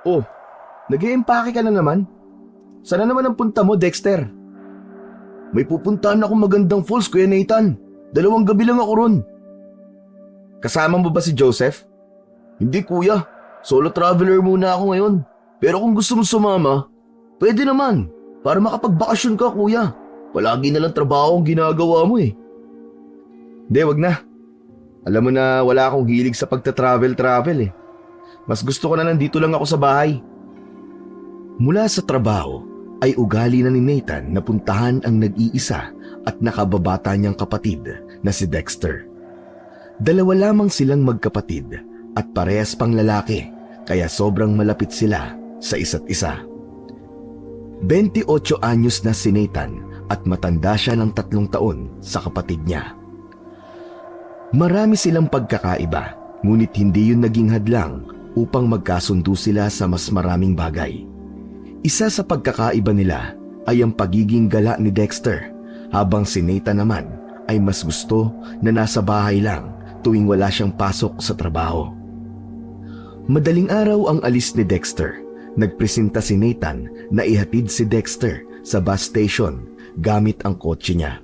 Oh, nag-iimpake ka na naman? Sana naman ang punta mo, Dexter? May pupuntahan akong magandang falls, Kuya Nathan. 2 gabi lang ako ron. Kasama mo ba si Joseph? Hindi, kuya. Solo traveler muna ako ngayon. Pero kung gusto mo sumama, pwede naman. Para makapagbakasyon ka, kuya. Palagi na lang trabaho ang ginagawa mo eh. Hindi, wag na. Alam mo na wala akong hilig sa pagta-travel eh. Mas gusto ko na nandito lang ako sa bahay. Mula sa trabaho ay ugali na ni Nathan na puntahan ang nag-iisa at nakababata niyang kapatid na si Dexter. 2 lamang silang magkapatid at parehas pang lalaki kaya sobrang malapit sila sa isa't isa. 28 anyos na si Nathan at matanda siya ng 3 taon sa kapatid niya. Marami silang pagkakaiba ngunit hindi yun naging hadlang upang magkasundo sila sa mas maraming bagay. Isa sa pagkakaiba nila ay ang pagiging gala ni Dexter habang si Nathan naman ay mas gusto na nasa bahay lang tuwing wala siyang pasok sa trabaho. Madaling araw ang alis ni Dexter. Nagpresenta si Nathan na ihatid si Dexter sa bus station gamit ang kotse niya.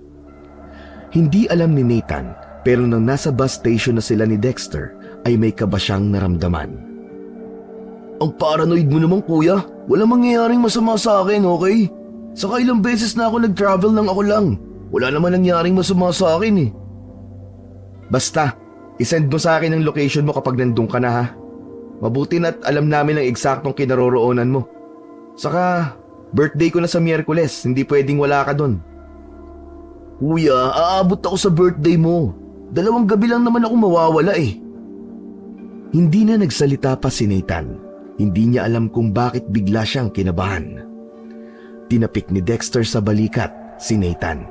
Hindi alam ni Nathan pero nang nasa bus station na sila ni Dexter ay may kaba siyang naramdaman. Ang paranoid mo naman, kuya. Walang mangyayaring masama sa akin, okay? Saka ilang beses na ako nag-travel ng ako lang. Wala naman nangyaring masama sa akin eh. Basta, isend mo sa akin ang location mo kapag nandun ka na ha. Mabuti na't alam namin ang eksaktong kinaroroonan mo. Saka, birthday ko na sa Miyerkules, hindi pwedeng wala ka dun. Kuya, aabot ako sa birthday mo. 2 gabi lang naman ako mawawala eh. Hindi na nagsalita pa si Nathan. Hindi niya alam kung bakit bigla siyang kinabahan. Tinapik ni Dexter sa balikat si Nathan.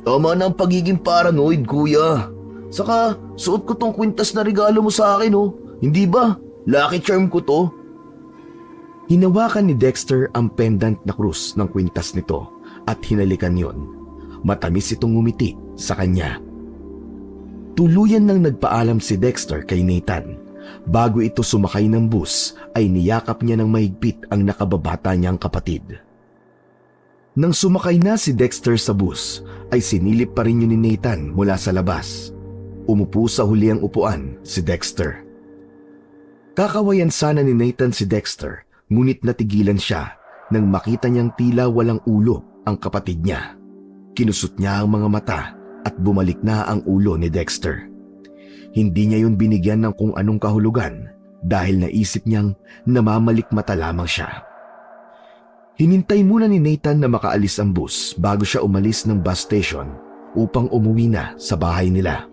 Tama na ang pagiging paranoid, kuya. Saka, suot ko tong kwintas na regalo mo sa akin, oh. Hindi ba? Lucky charm ko to. Hinawakan ni Dexter ang pendant na krus ng kwintas nito at hinalikan yon. Matamis itong ngumiti sa kanya. Tuluyan nang nagpaalam si Dexter kay Nathan. Bago ito sumakay ng bus ay niyakap niya ng mahigpit ang nakababata niyang kapatid. Nang sumakay na si Dexter sa bus ay sinilip pa rin yun ni Nathan mula sa labas. Umupo sa huliang upuan si Dexter. Kakawayan sana ni Nathan si Dexter ngunit natigilan siya nang makita niyang tila walang ulo ang kapatid niya. Kinusot niya ang mga mata at bumalik na ang ulo ni Dexter. Hindi niya yun binigyan ng kung anong kahulugan dahil naisip niyang namamalikmata lamang siya. Hinintay muna ni Nathan na makaalis ang bus bago siya umalis ng bus station upang umuwi na sa bahay nila.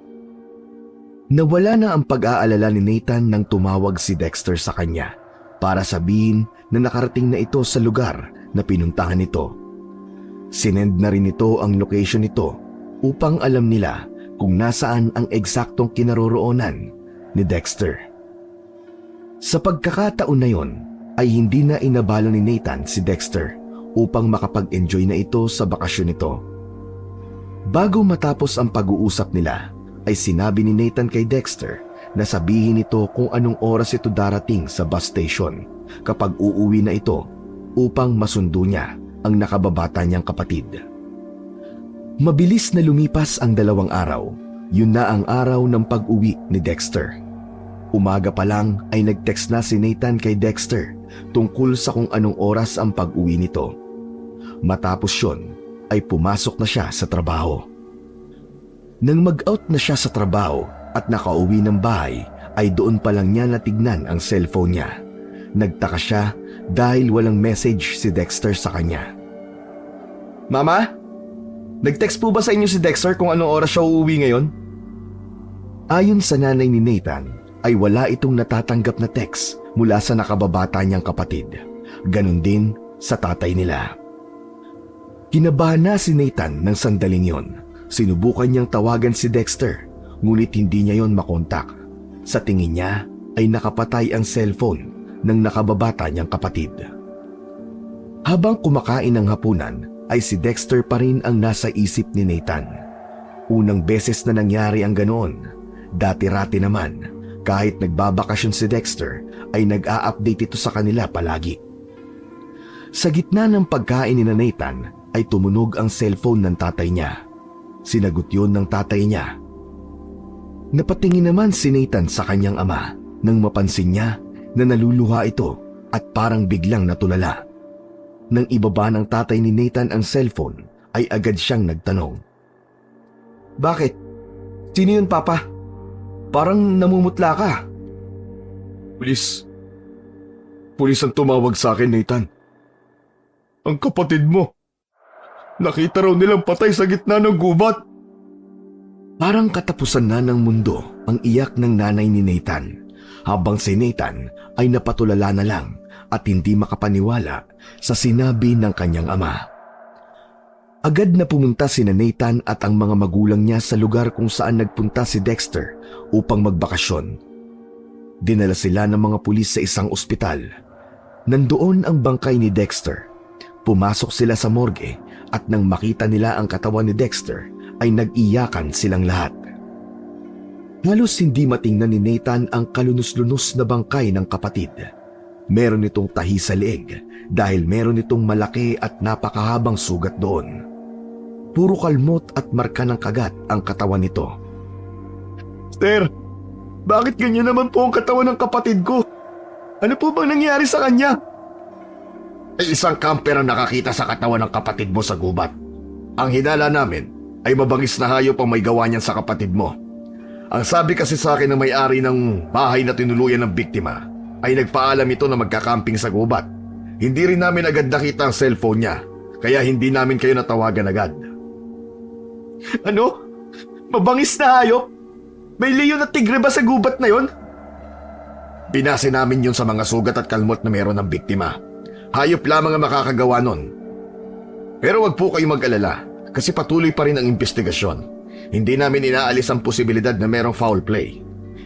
Nawala na ang pag-aalala ni Nathan nang tumawag si Dexter sa kanya para sabihin na nakarating na ito sa lugar na pinuntahan nito. Sinend na rin ito ang location nito upang alam nila kung nasaan ang eksaktong kinaroroonan ni Dexter. Sa pagkakataon na yon ay hindi na inabala ni Nathan si Dexter upang makapag-enjoy na ito sa bakasyon nito. Bago matapos ang pag-uusap nila ay sinabi ni Nathan kay Dexter na sabihin ito kung anong oras ito darating sa bus station kapag uuwi na ito upang masundo niya ang nakababata niyang kapatid. Mabilis na lumipas ang 2 araw. Yun na ang araw ng pag-uwi ni Dexter. Umaga pa lang ay nag-text na si Nathan kay Dexter tungkol sa kung anong oras ang pag-uwi nito. Matapos yun ay pumasok na siya sa trabaho. Nang mag-out na siya sa trabaho at nakauwi ng bahay ay doon pa lang niya natignan ang cellphone niya. Nagtaka siya dahil walang message si Dexter sa kanya. Mama? Nag-text po ba sa inyo si Dexter kung anong oras siya uuwi ngayon? Ayon sa nanay ni Nathan, ay wala itong natatanggap na text mula sa nakababata niyang kapatid. Ganon din sa tatay nila. Kinabahan na si Nathan ng sandaling yon. Sinubukan niyang tawagan si Dexter, ngunit hindi niya yon makontak. Sa tingin niya ay nakapatay ang cellphone ng nakababata niyang kapatid. Habang kumakain ng hapunan, ay si Dexter pa rin ang nasa isip ni Nathan. Unang beses na nangyari ang ganoon. Dati-rati naman, Kahit nagbabakasyon si Dexter, ay nag-a-update ito sa kanila palagi. Sa gitna ng pagkain ni Nathan, ay tumunog ang cellphone ng tatay niya. Sinagot yun ng tatay niya. Napatingin naman si Nathan sa kanyang ama nang mapansin niya na naluluha ito at parang biglang natulala. Nang ibaba ng tatay ni Nathan ang cellphone, ay agad siyang nagtanong. Bakit? Sino yun, Papa? Parang namumutla ka. Pulis. Pulis ang tumawag sa akin, Nathan. Ang kapatid mo. Nakita raw nilang patay sa gitna ng gubat. Parang katapusan na ng mundo ang iyak ng nanay ni Nathan, habang si Nathan ay napatulala na lang at hindi makapaniwala sa sinabi ng kanyang ama. Agad na pumunta sina Nathan at ang mga magulang niya sa lugar kung saan nagpunta si Dexter upang magbakasyon. Dinala sila ng mga pulis sa isang ospital. Nandoon ang bangkay ni Dexter. Pumasok sila sa morgue at nang makita nila ang katawan ni Dexter ay nag-iyakan silang lahat. Halos hindi matingnan ni Nathan ang kalunos-lunos na bangkay ng kapatid. Meron itong tahi sa leeg dahil meron itong malaki at napakahabang sugat doon. Puro kalmot at marka ng kagat ang katawan nito. Sir, bakit ganyan naman po ang katawan ng kapatid ko? Ano po bang nangyari sa kanya? Ay isang camper ang nakakita sa katawan ng kapatid mo sa gubat. Ang hinala namin ay mabangis na hayop ang may gawa niyan sa kapatid mo. Ang sabi kasi sa akin ng may-ari ng bahay na tinuluyan ng biktima ay nagpaalam ito na magkakamping sa gubat. Hindi rin namin agad nakita ang cellphone niya, kaya hindi namin kayo natawagan agad. Ano? Mabangis na hayop? May leon at tigre ba sa gubat na yon? Binase namin yun sa mga sugat at kalmot na meron ng biktima. Hayop lamang ang makakagawa nun. Pero wag po kayo mag-alala kasi patuloy pa rin ang investigasyon. Hindi namin inaalis ang posibilidad na merong foul play.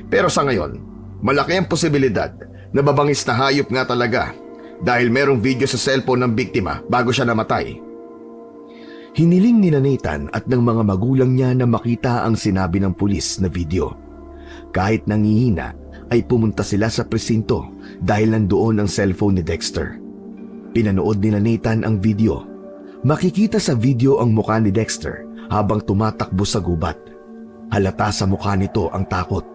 Pero sa ngayon, malaki ang posibilidad na babangis na hayop nga talaga dahil merong video sa cellphone ng biktima bago siya namatay. Hiniling ni Nathan at ng mga magulang niya na makita ang sinabi ng pulis na video. Kahit nangihina, ay pumunta sila sa presinto dahil nandoon ang cellphone ni Dexter. Pinanood ni Nathan ang video. Makikita sa video ang mukha ni Dexter habang tumatakbo sa gubat. Halata sa mukha nito ang takot.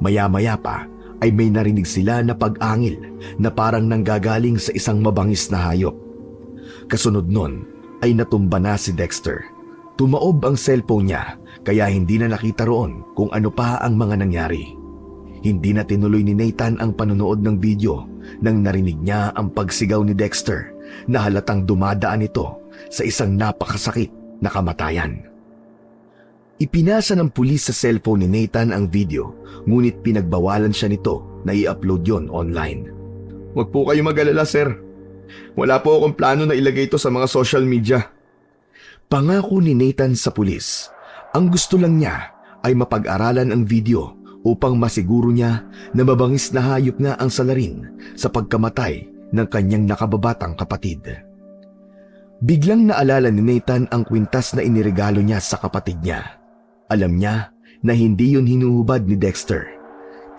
Maya-maya pa ay may narinig sila na pag-angil na parang nanggagaling sa isang mabangis na hayop. Kasunod nun ay natumba na si Dexter. Tumaob ang cellphone niya kaya hindi na nakita roon kung ano pa ang mga nangyari. Hindi na tinuloy ni Nathan ang panonood ng video nang narinig niya ang pagsigaw ni Dexter na halatang dumadaan ito sa isang napakasakit na kamatayan. Ipinasa ng pulis sa cellphone ni Nathan ang video, ngunit pinagbawalan siya nito na i-upload yon online. Huwag po kayo mag-alala, sir. Wala po akong plano na ilagay ito sa mga social media. Pangako ni Nathan sa pulis, ang gusto lang niya ay mapag-aralan ang video upang masiguro niya na mabangis na hayop nga ang salarin sa pagkamatay ng kanyang nakababatang kapatid. Biglang naalala ni Nathan ang kwintas na iniregalo niya sa kapatid niya. Alam niya na hindi yun hinuhubad ni Dexter.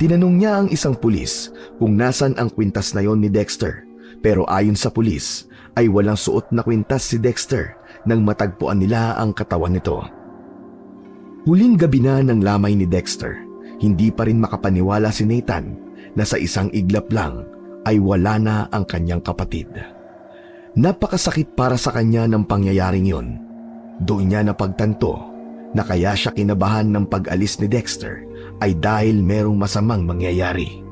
Tinanong niya ang isang pulis kung nasan ang kwintas na yon ni Dexter, pero ayon sa pulis ay walang suot na kwintas si Dexter nang matagpuan nila ang katawan nito. Huling gabi na ng lamay ni Dexter, hindi pa rin makapaniwala si Nathan na sa isang iglap lang ay wala na ang kanyang kapatid. Napakasakit para sa kanya ng pangyayaring yon. Doon niya napagtanto na kaya siya kinabahan ng pag-alis ni Dexter ay dahil merong masamang mangyayari.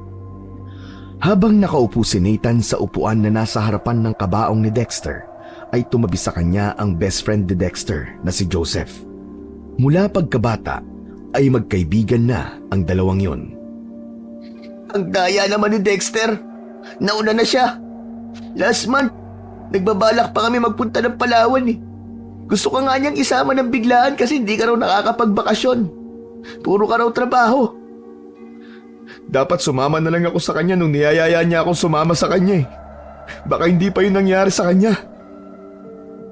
Habang nakaupo si Nathan sa upuan na nasa harapan ng kabaong ni Dexter, ay tumabi sa kanya ang best friend ni Dexter na si Joseph. Mula pagkabata ay magkaibigan na ang dalawang yon. Ang daya naman ni Dexter. Nauna na siya. Last month, nagbabalak pa kami magpunta ng Palawan eh. Gusto ka nga niyang isama ng biglaan kasi hindi ka raw nakakapagbakasyon. Puro ka raw trabaho. Dapat sumama na lang ako sa kanya nung niyayaya niya akong sumama sa kanya eh. Baka hindi pa yun nangyari sa kanya.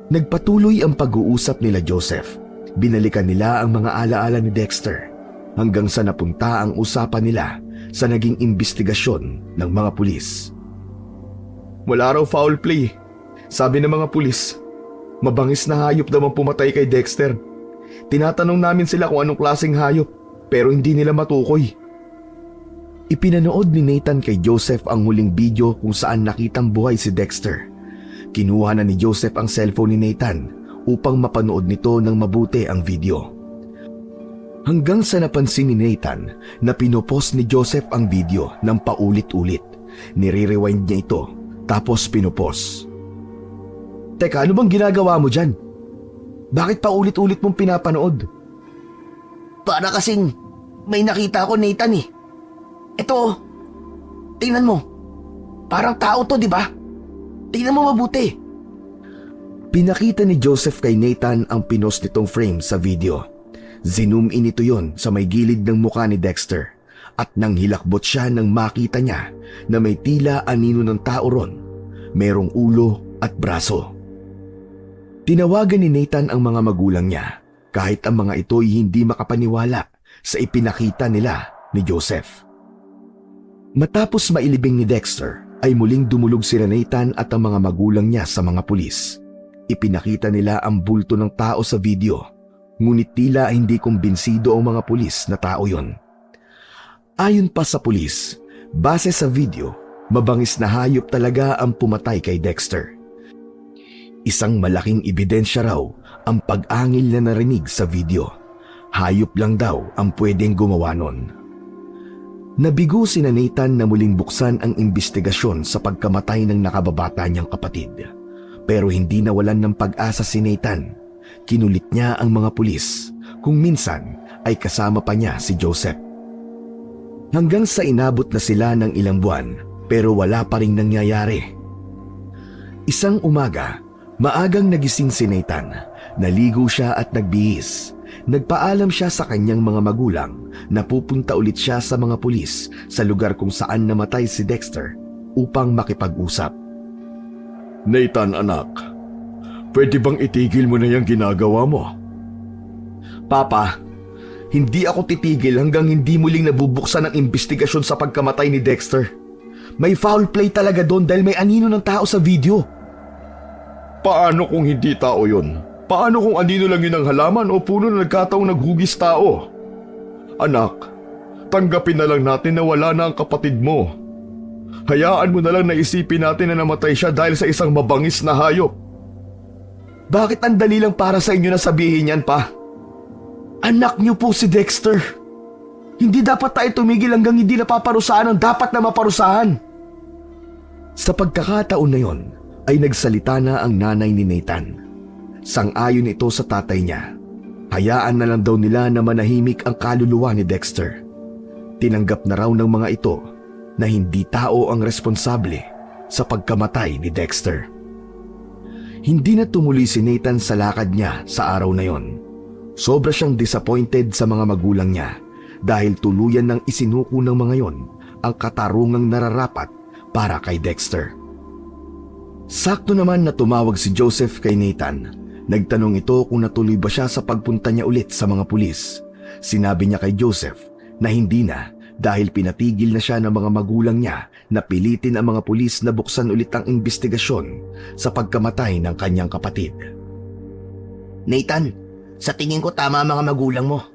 Nagpatuloy ang pag-uusap nila Joseph. Binalikan nila ang mga alaala ni Dexter hanggang sa napunta ang usapan nila sa naging investigasyon ng mga pulis. Wala raw foul play. Sabi ng mga pulis, mabangis na hayop daw ang pumatay kay Dexter. Tinatanong namin sila kung anong klaseng hayop pero hindi nila matukoy. Ipinanood ni Nathan kay Joseph ang huling video kung saan nakitang buhay si Dexter. Kinuha na ni Joseph ang cellphone ni Nathan upang mapanood nito ng mabuti ang video. Hanggang sa napansin ni Nathan na pinopost ni Joseph ang video ng paulit-ulit. Nire-rewind niya ito tapos pinopost. Teka, ano bang ginagawa mo dyan? Bakit paulit-ulit mong pinapanood? Para kasing may nakita ko, Nathan eh. Ito, tingnan mo. Parang tao to, di ba? Tingnan mo mabuti. Pinakita ni Joseph kay Nathan ang pinost nitong frame sa video. Zoom in ito yon sa may gilid ng mukha ni Dexter at nang hilakbot siya nang makita niya na may tila anino ng tao ron, merong ulo at braso. Tinawagan ni Nathan ang mga magulang niya kahit ang mga ito ay hindi makapaniwala sa ipinakita nila ni Joseph. Matapos mailibing ni Dexter ay muling dumulog si Nathan at ang mga magulang niya sa mga pulis. Ipinakita nila ang bulto ng tao sa video, ngunit tila hindi kumbinsido ang mga pulis na tao yon. Ayon pa sa pulis, base sa video, mabangis na hayop talaga ang pumatay kay Dexter. Isang malaking ebidensya raw ang pag-angil na narinig sa video. Hayop lang daw ang pwedeng gumawa nun. Nabigo si Nathan na muling buksan ang investigasyon sa pagkamatay ng nakababata niyang kapatid. Pero hindi nawalan ng pag-asa si Nathan. Kinulit niya ang mga pulis kung minsan ay kasama pa niya si Joseph. Hanggang sa inabot na sila ng ilang buwan pero wala pa ring nangyayari. Isang umaga, maagang nagising si Nathan. Naligo siya at nagbihis. Nagpaalam siya sa kanyang mga magulang na pupunta ulit siya sa mga pulis sa lugar kung saan namatay si Dexter upang makipag-usap. Nathan, anak, pwede bang itigil mo na yung ginagawa mo? Papa, hindi ako titigil hanggang hindi muling nabubuksan ang investigasyon sa pagkamatay ni Dexter. May foul play talaga doon dahil may anino ng tao sa video. Paano kung hindi tao yun? Paano kung anino lang yun ang halaman o puno na nagkataong naghugis tao? Anak, tanggapin na lang natin na wala na ang kapatid mo. Hayaan mo na lang na isipin natin na namatay siya dahil sa isang mabangis na hayop. Bakit ang dali lang para sa inyo na sabihin yan, pa? Anak niyo po si Dexter. Hindi dapat tayo tumigil hanggang hindi napaparusahan ang dapat na maparusahan. Sa pagkakataon na yon, ay nagsalita na ang nanay ni Nathan. Sang-ayon ito sa tatay niya. Hayaan na lang daw nila na manahimik ang kaluluwa ni Dexter. Tinanggap na raw ng mga ito na hindi tao ang responsable sa pagkamatay ni Dexter. Hindi na tumuloy si Nathan sa lakad niya sa araw na yon. Sobra siyang disappointed sa mga magulang niya dahil tuluyan ng isinuko ng mga yon ang katarungang nararapat para kay Dexter. Sakto naman na tumawag si Joseph kay Nathan. Nagtanong ito kung natuloy ba siya sa pagpunta niya ulit sa mga pulis. Sinabi niya kay Joseph na hindi na dahil pinatigil na siya ng mga magulang niya na pilitin ang mga pulis na buksan ulit ang investigasyon sa pagkamatay ng kanyang kapatid. Nathan, sa tingin ko tama ang mga magulang mo.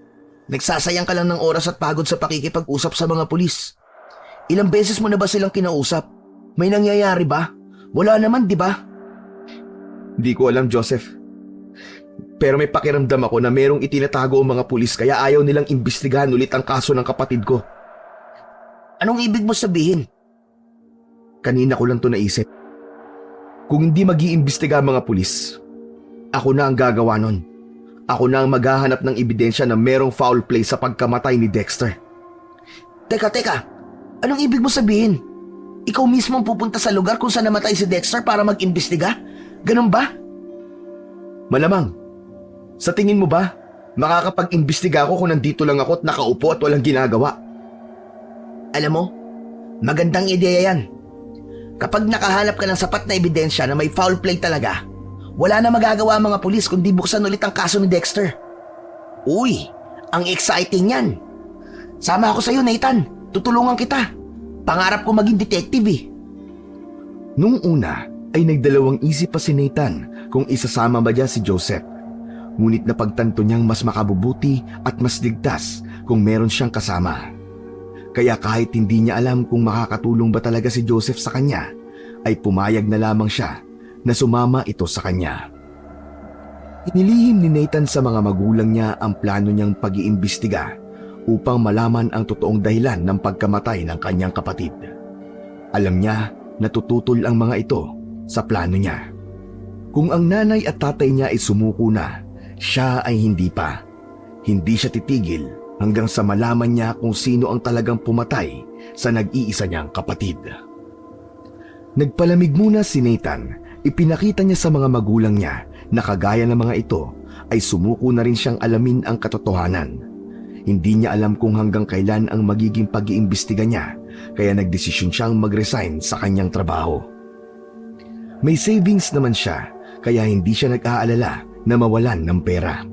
Nagsasayang ka lang ng oras at pagod sa pakikipag-usap sa mga pulis. Ilang beses mo na ba silang kinausap? May nangyayari ba? Wala naman, di ba? Di ko alam, Joseph. Pero may pakiramdam ako na merong itinatago ang mga pulis kaya ayaw nilang imbestigahan ulit ang kaso ng kapatid ko. Anong ibig mo sabihin? Kanina ko lang to naisip. Kung hindi mag-iimbestiga ang mga pulis, ako na ang gagawa nun. Ako na ang maghahanap ng ebidensya na merong foul play sa pagkamatay ni Dexter. Teka. Anong ibig mo sabihin? Ikaw mismo ang pupunta sa lugar kung saan namatay si Dexter para mag-imbestiga? Ganun ba? Malamang. Sa tingin mo ba, makakapag-imbestiga ako kung nandito lang ako at nakaupo at walang ginagawa? Alam mo, magandang ideya yan. Kapag nakahanap ka ng sapat na ebidensya na may foul play talaga, wala na magagawa ang mga pulis kundi buksan ulit ang kaso ni Dexter. Uy, ang exciting yan. Sama ako sa'yo, Nathan. Tutulungan kita. Pangarap ko maging detective eh. Nung una ay nagdalawang isip pa si Nathan kung isasama ba niya si Joseph. Ngunit napagtanto niyang mas makabubuti at mas ligtas kung meron siyang kasama. Kaya kahit hindi niya alam kung makakatulong ba talaga si Joseph sa kanya, ay pumayag na lamang siya na sumama ito sa kanya. Inilihim ni Nathan sa mga magulang niya ang plano niyang pag-iimbestiga upang malaman ang totoong dahilan ng pagkamatay ng kanyang kapatid. Alam niya na tututol ang mga ito sa plano niya. Kung ang nanay at tatay niya ay sumuko na, siya ay hindi pa. Hindi siya titigil hanggang sa malaman niya kung sino ang talagang pumatay sa nag-iisa niyang kapatid. Nagpalamig muna si Nathan. Ipinakita niya sa mga magulang niya na kagaya ng mga ito ay sumuko na rin siyang alamin ang katotohanan. Hindi niya alam kung hanggang kailan ang magiging pag-iimbestiga niya, kaya nagdesisyon siyang mag-resign sa kanyang trabaho. May savings naman siya, kaya hindi siya nag-aalala na mawalan ng pera.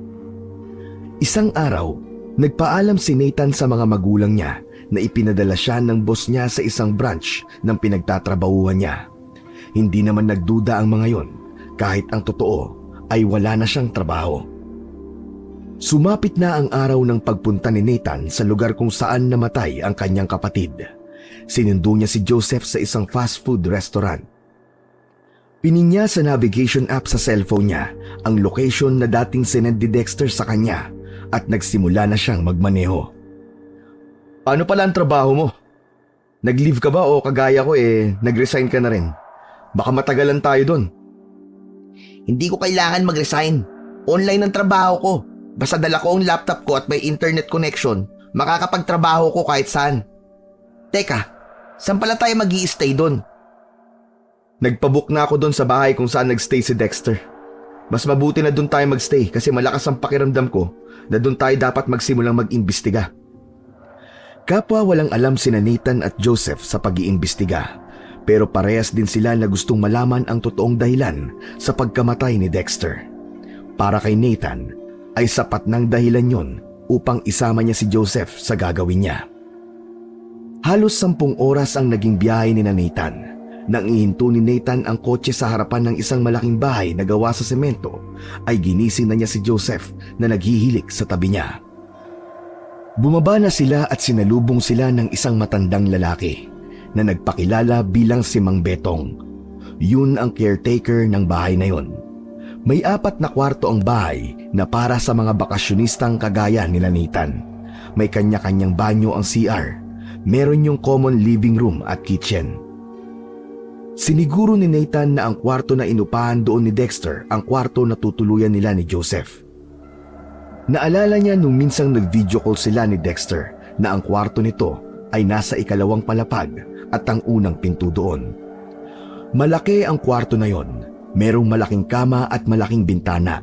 Isang araw, nagpaalam si Nathan sa mga magulang niya na ipinadala siya ng boss niya sa isang branch ng pinagtatrabahuhan niya. Hindi naman nagduda ang mga yon, kahit ang totoo ay wala na siyang trabaho. Sumapit na ang araw ng pagpunta ni Nathan sa lugar kung saan namatay ang kanyang kapatid. Sinundo niya si Joseph sa isang fast food restaurant. Pininya sa navigation app sa cellphone niya ang location na dating sinend ni Dexter sa kanya at nagsimula na siyang magmaneho. Ano pala ang trabaho mo? Nag-leave ka ba o kagaya ko nag-resign ka na rin? Baka matagalan tayo doon. Hindi ko kailangan mag-resign. Online ang trabaho ko. Basta dala ko ang laptop ko at may internet connection, makakapagtrabaho ko kahit saan. Teka, saan pala tayo mag-i-stay doon? Nagpabook na ako doon sa bahay kung saan nagstay si Dexter. Mas mabuti na doon tayo magstay kasi malakas ang pakiramdam ko na doon tayo dapat magsimulang mag-imbestiga. Kapwa walang alam sina Nathan at Joseph sa pag-iimbestiga, pero parehas din sila na gustong malaman ang totoong dahilan sa pagkamatay ni Dexter. Para kay Nathan, ay sapat ng dahilan yon upang isama niya si Joseph sa gagawin niya. Halos 10 oras ang naging biyahe ni Nathan. Nang ihinto ni Nathan ang kotse sa harapan ng isang malaking bahay na gawa sa semento, ay ginising na niya si Joseph na naghihilik sa tabi niya. Bumaba na sila at sinalubong sila ng isang matandang lalaki na nagpakilala bilang si Mang Betong. Yun ang caretaker ng bahay na yon. May 4 na kwarto ang bahay na para sa mga bakasyonistang kagaya nila Nathan. May kanya-kanyang banyo ang CR. Meron yung common living room at kitchen. Siniguro ni Nathan na ang kwarto na inupahan doon ni Dexter ang kwarto na tutuluyan nila ni Joseph. Naalala niya nung minsang nag-video call sila ni Dexter na ang kwarto nito ay nasa 2nd palapag at ang unang pinto doon. Malaki ang kwarto na yon. Merong malaking kama at malaking bintana.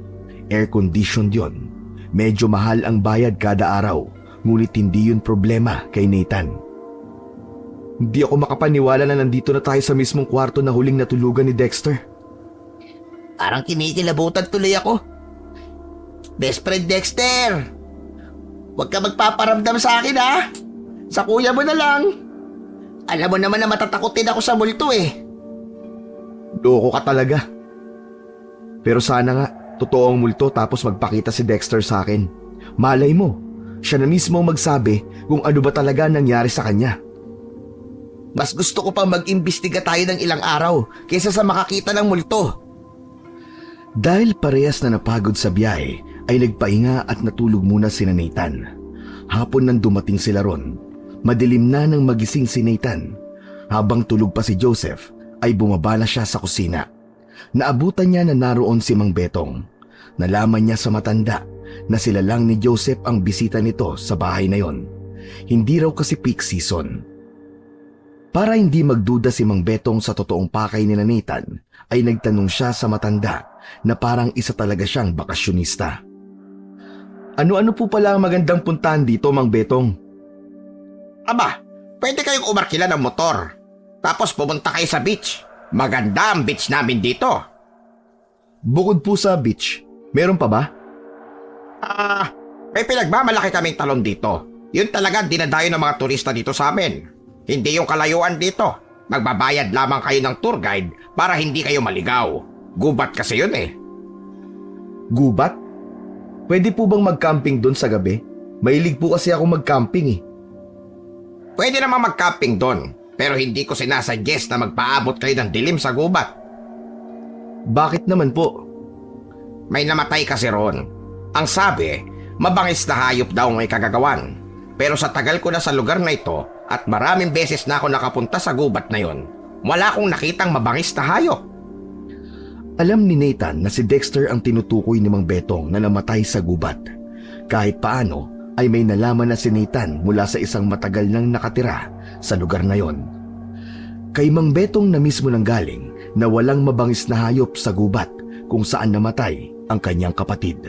Air-conditioned yon. Medyo mahal ang bayad kada araw, ngunit hindi yun problema kay Nathan. Hindi ako makapaniwala na nandito na tayo sa mismong kwarto na huling natulugan ni Dexter. Parang kinikilabutan tuloy ako. Best friend Dexter, huwag ka magpaparamdam sa akin ha. Sa kuya mo na lang. Alam mo naman na matatakotin ako sa multo eh. Loko ka talaga. Pero sana nga, totoo ang multo tapos magpakita si Dexter sa akin. Malay mo, siya na mismo magsabi kung ano ba talaga nangyari sa kanya. Mas gusto ko pang mag-imbestiga tayo ng ilang araw kaysa sa makakita ng multo. Dahil parehas na napagod sa biyahe, ay nagpahinga at natulog muna si Nathan. Hapon nang dumating sila ron. Madilim na nang magising si Nathan. Habang tulog pa si Joseph, ay bumaba na siya sa kusina. Naabutan niya na naroon si Mang Betong. Nalaman niya sa matanda na sila lang ni Joseph ang bisita nito sa bahay na yon. Hindi raw kasi peak season. Para hindi magduda si Mang Betong sa totoong pakay ni Nathan, ay nagtanong siya sa matanda na parang isa talaga siyang bakasyonista. Ano-ano po pala ang magandang puntahan dito, Mang Betong? Aba, pwede kayong umarkila ng motor. Tapos pumunta kayo sa beach. Maganda ang beach namin dito. Bukod po sa beach, meron pa ba? May pinagmamalaki kaming talon dito. Yun talaga dinadayo ng mga turista dito sa amin. Hindi yung kalayuan dito. Magbabayad lamang kayo ng tour guide para hindi kayo maligaw. Gubat kasi yun eh. Gubat? Pwede po bang mag-camping doon sa gabi? Mahilig po kasi ako mag-camping eh. Pwede naman mag-camping doon, pero hindi ko sinasuggest na magpaabot kayo ng dilim sa gubat. Bakit naman po? May namatay kasi ron. Ang sabi, mabangis na hayop daw may kagagawan. Pero sa tagal ko na sa lugar na ito at maraming beses na ako nakapunta sa gubat na yon, wala akong nakitang mabangis na hayop. Alam ni Nathan na si Dexter ang tinutukoy ni Mang Betong na namatay sa gubat. Kahit paano ay may nalaman na si Nathan mula sa isang matagal nang nakatira sa lugar na yon. Kay Mang Betong na mismo nang galing na walang mabangis na hayop sa gubat kung saan namatay ang kanyang kapatid.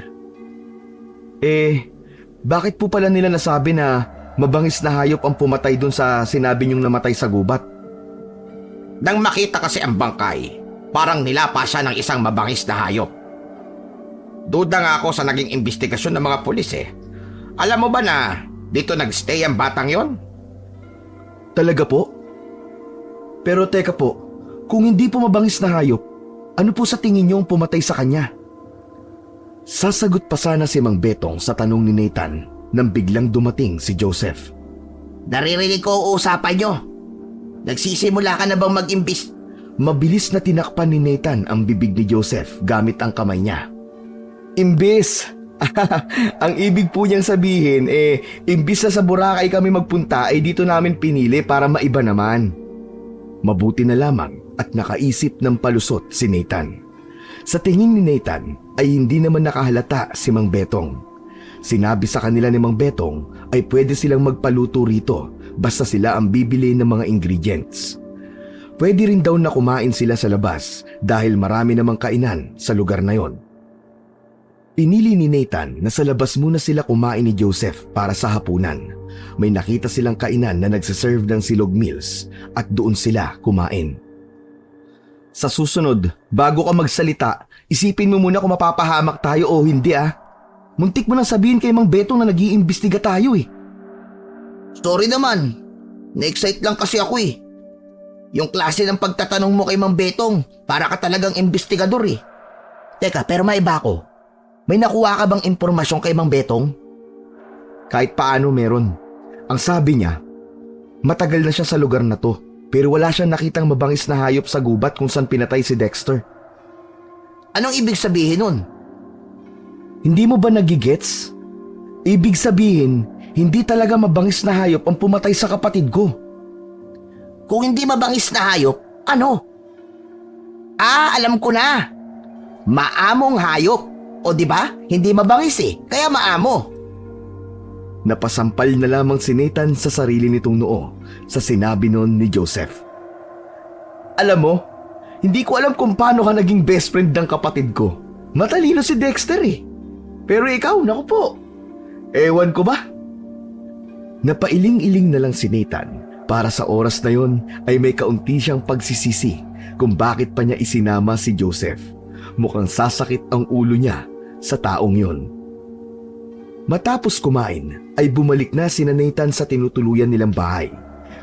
Bakit po pala nila nasabi na mabangis na hayop ang pumatay dun sa sinabi niyong namatay sa gubat? Nang makita kasi ang bangkay, parang nilapa siya ng isang mabangis na hayop. Duda nga ako sa naging investigasyon ng mga pulis eh. Alam mo ba na dito nagstay ang batang yon? Talaga po? Pero teka po, kung hindi po mabangis na hayop, ano po sa tingin niyo ang pumatay sa kanya? Sasagot pa sana si Mang Betong sa tanong ni Nathan nang biglang dumating si Joseph. Naririnig ko ang usapan nyo. Nagsisimula ka na bang mag-imbis? Mabilis na tinakpan ni Nathan ang bibig ni Joseph gamit ang kamay niya. Imbis! Ang ibig po niyang sabihin imbis na sa Boracay kami magpunta ay dito namin pinili para maiba naman. Mabuti na lamang at nakaisip ng palusot si Nathan. Sa tingin ni Nathan ay hindi naman nakahalata si Mang Betong. Sinabi sa kanila ni Mang Betong ay pwede silang magpaluto rito basta sila ang bibili ng mga ingredients. Pwede rin daw na kumain sila sa labas dahil marami namang kainan sa lugar na yon. Pinili ni Nathan na sa labas muna sila kumain ni Joseph para sa hapunan. May nakita silang kainan na nagsiserve ng silog meals at doon sila kumain. Sa susunod, bago ka magsalita, isipin mo muna kung mapapahamak tayo o hindi ah. Muntik mo nang sabihin kay Mang Betong na nag-iimbestiga tayo eh. Sorry naman. Na-excite lang kasi ako eh. Yung klase ng pagtatanong mo kay Mang Betong, para ka talagang investigador eh. Teka, pero maiba ko. May nakuha ka bang impormasyon kay Mang Betong? Kahit paano meron. Ang sabi niya, matagal na siya sa lugar na to. Pero wala siyang nakitang mabangis na hayop sa gubat kung saan pinatay si Dexter. Anong ibig sabihin nun? Hindi mo ba nagigets? Ibig sabihin, hindi talaga mabangis na hayop ang pumatay sa kapatid ko. Kung hindi mabangis na hayop, ano? Alam ko na. Maamong hayop. O di ba? Hindi mabangis eh, kaya maamo. Napasampal na lamang si Nathan sa sarili nitong noo sa sinabi noon ni Joseph. Alam mo, hindi ko alam kung paano ka naging best friend ng kapatid ko. Matalino si Dexter eh. Pero ikaw, naku po. Ewan ko ba? Napailing-iling na lang si Nathan para sa oras na yon ay may kaunti siyang pagsisisi kung bakit pa niya isinama si Joseph. Mukhang sasakit ang ulo niya sa taong yon. Matapos kumain ay bumalik na sina Nathan sa tinutuluyan nilang bahay.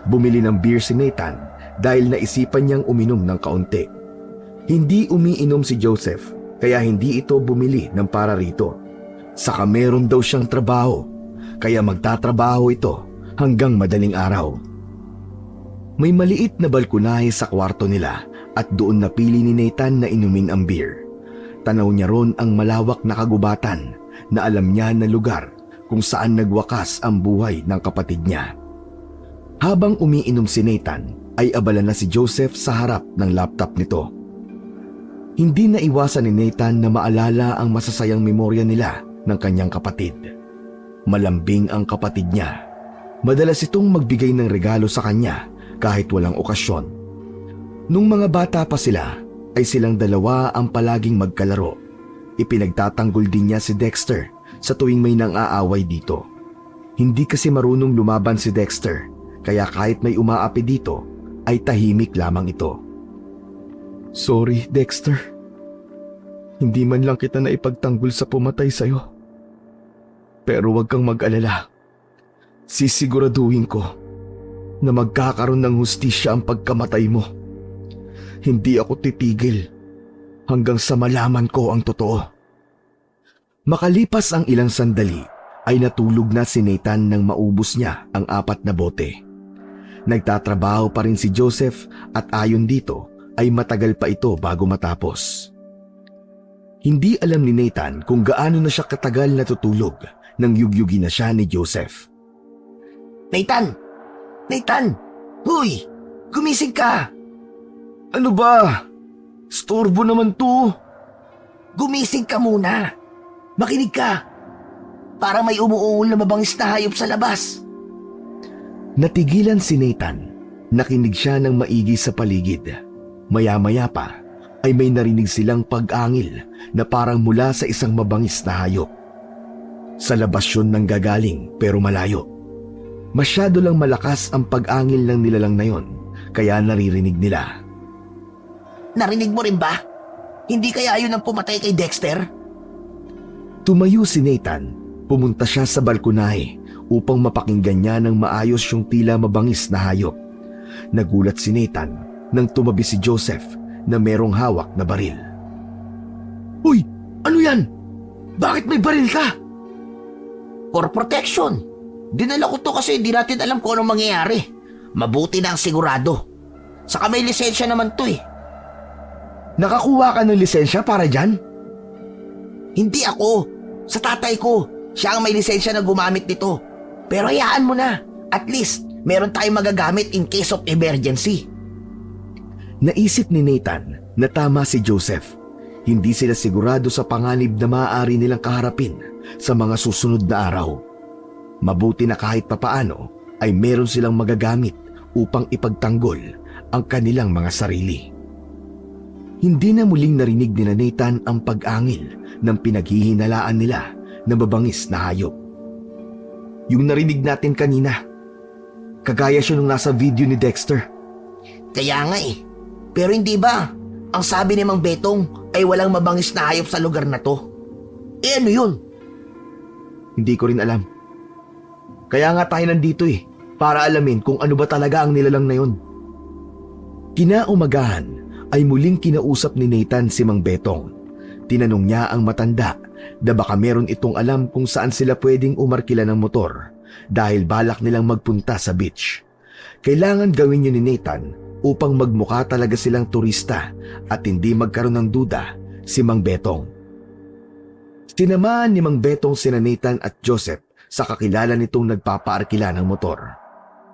Bumili ng beer si Nathan dahil naisipan niyang uminom ng kaunti. Hindi umiinom si Joseph kaya hindi ito bumili ng para rito. Saka meron daw siyang trabaho kaya magtatrabaho ito hanggang madaling araw. May maliit na balkonahe sa kwarto nila at doon napili ni Nathan na inumin ang beer. Tanaw niya ron ang malawak na kagubatan na alam niya na lugar kung saan nagwakas ang buhay ng kapatid niya. Habang umiinom si Nathan, ay abala na si Joseph sa harap ng laptop nito. Hindi na iwasan ni Nathan na maalala ang masasayang memorya nila ng kanyang kapatid. Malambing ang kapatid niya. Madalas itong magbigay ng regalo sa kanya kahit walang okasyon. Nung mga bata pa sila, ay silang dalawa ang palaging magkalaro. Ipinagtatanggol din niya si Dexter sa tuwing may nang-aaway dito. Hindi kasi marunong lumaban si Dexter, kaya kahit may umaapi dito, ay tahimik lamang ito. Sorry, Dexter. Hindi man lang kita naipagtanggol sa pumatay sa'yo. Pero huwag kang mag-alala. Sisiguraduhin ko na magkakaroon ng hustisya ang pagkamatay mo. Hindi ako titigil hanggang sa malaman ko ang totoo. Makalipas ang ilang sandali ay natulog na si Nathan nang maubos niya ang 4 na bote. Nagtatrabaho pa rin si Joseph at ayon dito ay matagal pa ito bago matapos. Hindi alam ni Nathan kung gaano na siya katagal natutulog nang yugyugin na siya ni Joseph. Nathan! Nathan! Huy! Gumising ka! Ano ba? Storbo naman to. Gumising ka muna! Makinig ka! Parang may umuungol na mabangis na hayop sa labas. Natigilan si Nathan. Nakinig siya ng maigi sa paligid. Maya-maya pa ay may narinig silang pag-angil na parang mula sa isang mabangis na hayop. Sa labas yun nang gagaling pero malayo. Masyado lang malakas ang pag-angil ng nilalang na yon, kaya naririnig nila. Narinig mo rin ba? Hindi kaya yun ang pumatay kay Dexter? Tumayo si Nathan. Pumunta siya sa balkonahe upang mapakinggan niya ng maayos yung tila mabangis na hayop. Nagulat si Nathan nang tumabi si Joseph na merong hawak na baril. Uy! Ano yan? Bakit may baril ka? For protection. Dinala ko to kasi di natin alam kung anong mangyayari. Mabuti na ang sigurado. Saka may lisensya naman to eh. Nakakuha ka ng lisensya para dyan? Hindi ako. Sa tatay ko. Siya ang may lisensya na gumamit nito. Pero hayaan mo na. At least, meron tayong magagamit in case of emergency. Naisip ni Nathan na tama si Joseph. Hindi sila sigurado sa panganib na maaari nilang kaharapin sa mga susunod na araw. Mabuti na kahit papaano ay meron silang magagamit upang ipagtanggol ang kanilang mga sarili. Hindi na muling narinig ni Nathan ang pag-angil ng pinaghihinalaan nila na mabangis na hayop. Yung narinig natin kanina, kagaya siya nung nasa video ni Dexter. Kaya nga eh. Pero hindi ba? Ang sabi ni Mang Betong ay walang mabangis na hayop sa lugar na to. Eh ano yun? Hindi ko rin alam. Kaya nga tayo nandito eh, para alamin kung ano ba talaga ang nilalang na yun. Kinaumagahan ay muling kinausap ni Nathan si Mang Betong. Tinanong niya ang matanda na baka meron itong alam kung saan sila pwedeng umarkila ng motor dahil balak nilang magpunta sa beach. Kailangan gawin yun ni Nathan upang magmukha talaga silang turista at hindi magkaroon ng duda si Mang Betong. Sinamahan ni Mang Betong sina Nathan at Joseph sa kakilala nitong nagpapaarkila ng motor.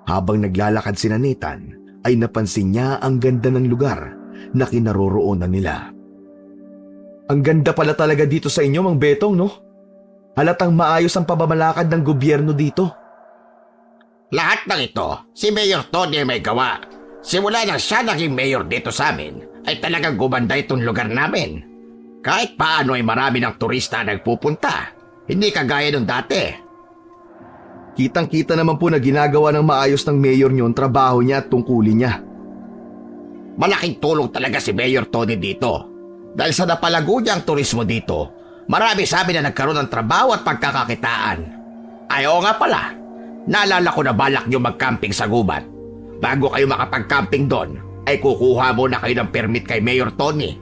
Habang naglalakad sina Nathan ay napansin niya ang ganda ng lugar na kinaroroonan nila. Ang ganda pala talaga dito sa inyo, Mang Betong, no? Halatang maayos ang pamamalakad ng gobyerno dito. Lahat ng ito, si Mayor Tony may gawa. Simula nang siya naging mayor dito sa amin, ay talagang gumanda itong lugar namin. Kahit paano ay marami ng turista nagpupunta. Hindi kagaya nung dati. Kitang-kita naman po na ginagawa ng maayos ng mayor niyo ang trabaho niya at tungkulin niya. Malaking tulong talaga si Mayor Tony dito. Dahil sa napalago niya ang turismo dito, marami sabi na nagkaroon ng trabaho at pagkakakitaan. Ay oo nga pala, naalala ko na balak niyo mag-camping sa gubat. Bago kayo makapag-camping doon, ay kukuha muna kayo ng permit kay Mayor Tony.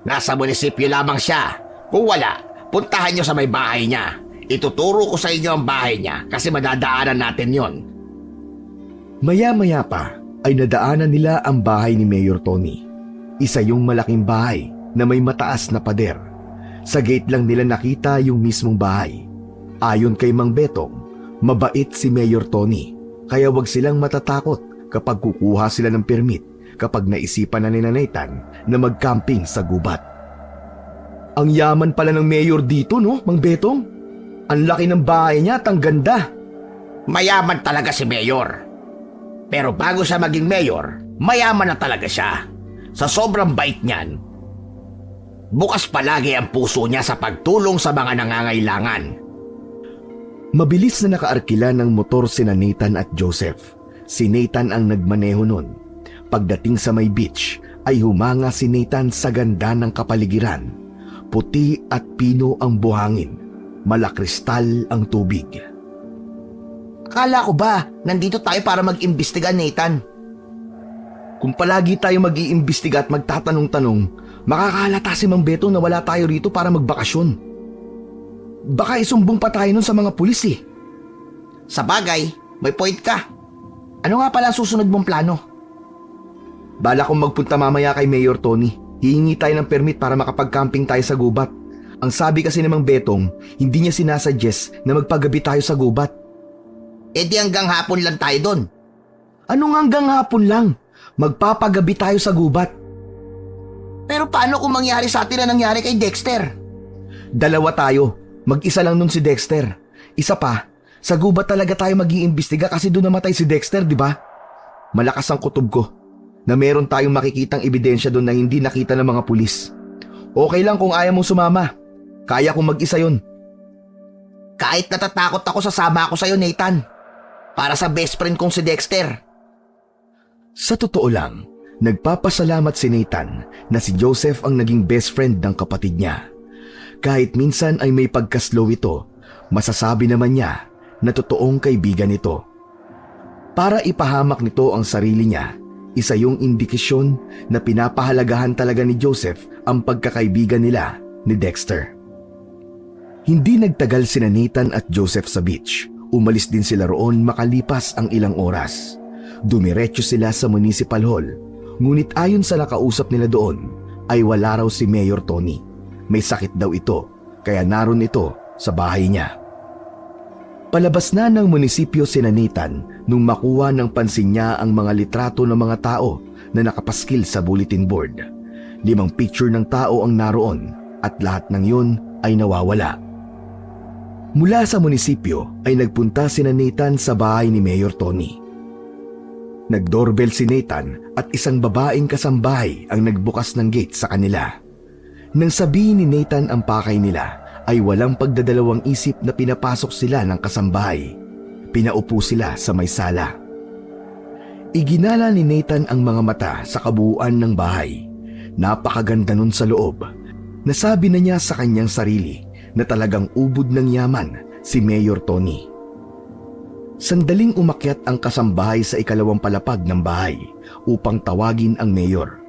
Nasa munisipyo lamang siya. Kung wala, puntahan niyo sa may bahay niya. Ituturo ko sa inyo ang bahay niya kasi madadaanan natin yon. Maya-maya pa ay nadaanan nila ang bahay ni Mayor Tony. Isa yung malaking bahay na may mataas na pader. Sa gate lang nila nakita yung mismong bahay. Ayon kay Mang Betong, mabait si Mayor Tony. Kaya wag silang matatakot kapag kukuha sila ng permit kapag naisipan na ni Nathan na mag-camping sa gubat. Ang yaman pala ng mayor dito, no, Mang Betong? Ang laki ng bahay niya at ang ganda. Mayaman talaga si Mayor. Pero bago siya maging mayor, mayaman na talaga siya. Sa sobrang bait niyan, bukas palagi ang puso niya sa pagtulong sa mga nangangailangan. Mabilis na nakaarkila ng motor sina Nathan at Joseph. Si Nathan ang nagmaneho nun. Pagdating sa may beach, ay humanga si Nathan sa ganda ng kapaligiran. Puti at pino ang buhangin. Malakristal ang tubig. Kala ko ba, nandito tayo para mag-imbestiga, Nathan? Kung palagi tayo mag-iimbestiga at magtatanong-tanong, makakahalata si Mang Beto na wala tayo rito para magbakasyon. Baka isumbong pa tayo nun sa mga pulis eh. Sa bagay, may point ka. Ano nga pala ang susunod mong plano? Bala kong magpunta mamaya kay Mayor Tony. Hihingi tayo ng permit para makapag-camping tayo sa gubat. Ang sabi kasi ni Mang Betong, hindi niya sinasuggest na magpagabi tayo sa gubat. E di hanggang hapon lang tayo doon. Ano nga hanggang hapon lang? Magpapagabi tayo sa gubat. Pero paano kung mangyari sa atin na nangyari kay Dexter? Dalawa tayo. Mag-isa lang nun si Dexter. Isa pa, sa gubat talaga tayo mag-iimbestiga kasi doon namatay si Dexter, di ba? Malakas ang kutob ko na meron tayong makikitang ebidensya doon na hindi nakita ng mga pulis. Okay lang kung ayaw mong sumama. Kaya kong mag-isa yun. Kahit natatakot ako, sasama ako sa'yo, Nathan. Para sa best friend kong si Dexter. Sa totoo lang, nagpapasalamat si Nathan na si Joseph ang naging best friend ng kapatid niya. Kahit minsan ay may pagkaslow ito, masasabi naman niya na totoong kaibigan ito. Para ipahamak nito ang sarili niya, isa yung indikasyon na pinapahalagahan talaga ni Joseph ang pagkakaibigan nila ni Dexter. Hindi nagtagal sina Nathan at Joseph sa beach. Umalis din sila roon makalipas ang ilang oras. Dumiretso sila sa Municipal Hall, ngunit ayon sa nakausap nila doon, ay wala raw si Mayor Tony. May sakit daw ito, kaya naroon ito sa bahay niya. Palabas na ng munisipyo sina Nathan nung makuha ng pansin niya ang mga litrato ng mga tao na nakapaskil sa bulletin board. 5 picture ng tao ang naroon at lahat ng yun ay nawawala. Mula sa munisipyo ay nagpunta sina Nathan sa bahay ni Mayor Tony. Nagdoorbell si Nathan at isang babaeng kasambahay ang nagbukas ng gate sa kanila. Nang sabihin ni Nathan ang pakay nila, ay walang pagdadalawang isip na pinapasok sila ng kasambahay. Pinaupo sila sa may sala. Iginala ni Nathan ang mga mata sa kabuuan ng bahay. Napakaganda nun sa loob. Nasabi na niya sa kanyang sarili na talagang ubod ng yaman si Mayor Tony. Sandaling umakyat ang kasambahay sa ikalawang palapag ng bahay upang tawagin ang mayor.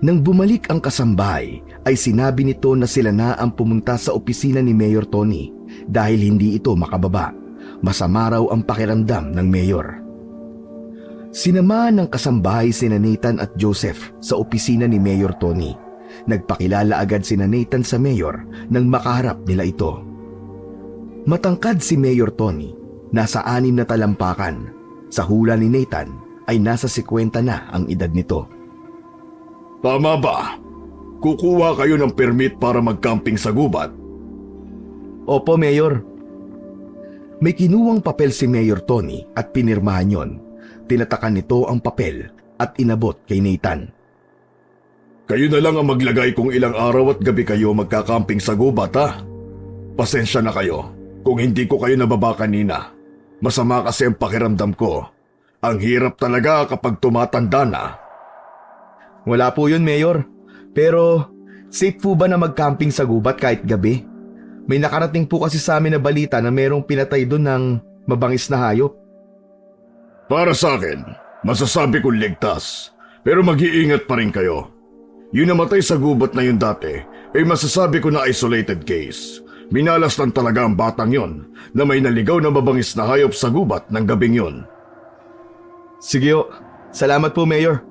Nang bumalik ang kasambahay ay sinabi nito na sila na ang pumunta sa opisina ni Mayor Tony dahil hindi ito makababa. Masama raw ang pakiramdam ng mayor. Sinama ng kasambahay sina Nathan at Joseph sa opisina ni Mayor Tony. Nagpakilala agad sina Nathan sa mayor nang makaharap nila ito. Matangkad si Mayor Tony, nasa 6 na talampakan. Sa hula ni Nathan ay nasa 50 na ang edad nito. Tama ba? Kukuha kayo ng permit para mag-camping sa gubat? Opo, Mayor. May kinuwang papel si Mayor Tony at pinirmahan yon. Tinatakan nito ang papel at inabot kay Nathan. Kayo na lang ang maglagay kung ilang araw at gabi kayo magka-camping sa gubat, ha? Pasensya na kayo kung hindi ko kayo nababa kanina. Masama kasi ang pakiramdam ko. Ang hirap talaga kapag tumatanda na. Wala po yun, Mayor. Pero safe po ba na mag-camping sa gubat kahit gabi? May nakarating po kasi sa amin na balita na merong pinatay doon ng mabangis na hayop. Para sa akin, masasabi kong ligtas. Pero mag-iingat pa rin kayo. Yung namatay sa gubat na yun dati, ay masasabi ko na isolated case. Minalas lang talaga ang batang yon na may naligaw na mabangis na hayop sa gubat ng gabing yon. Sige o. Salamat po, Mayor.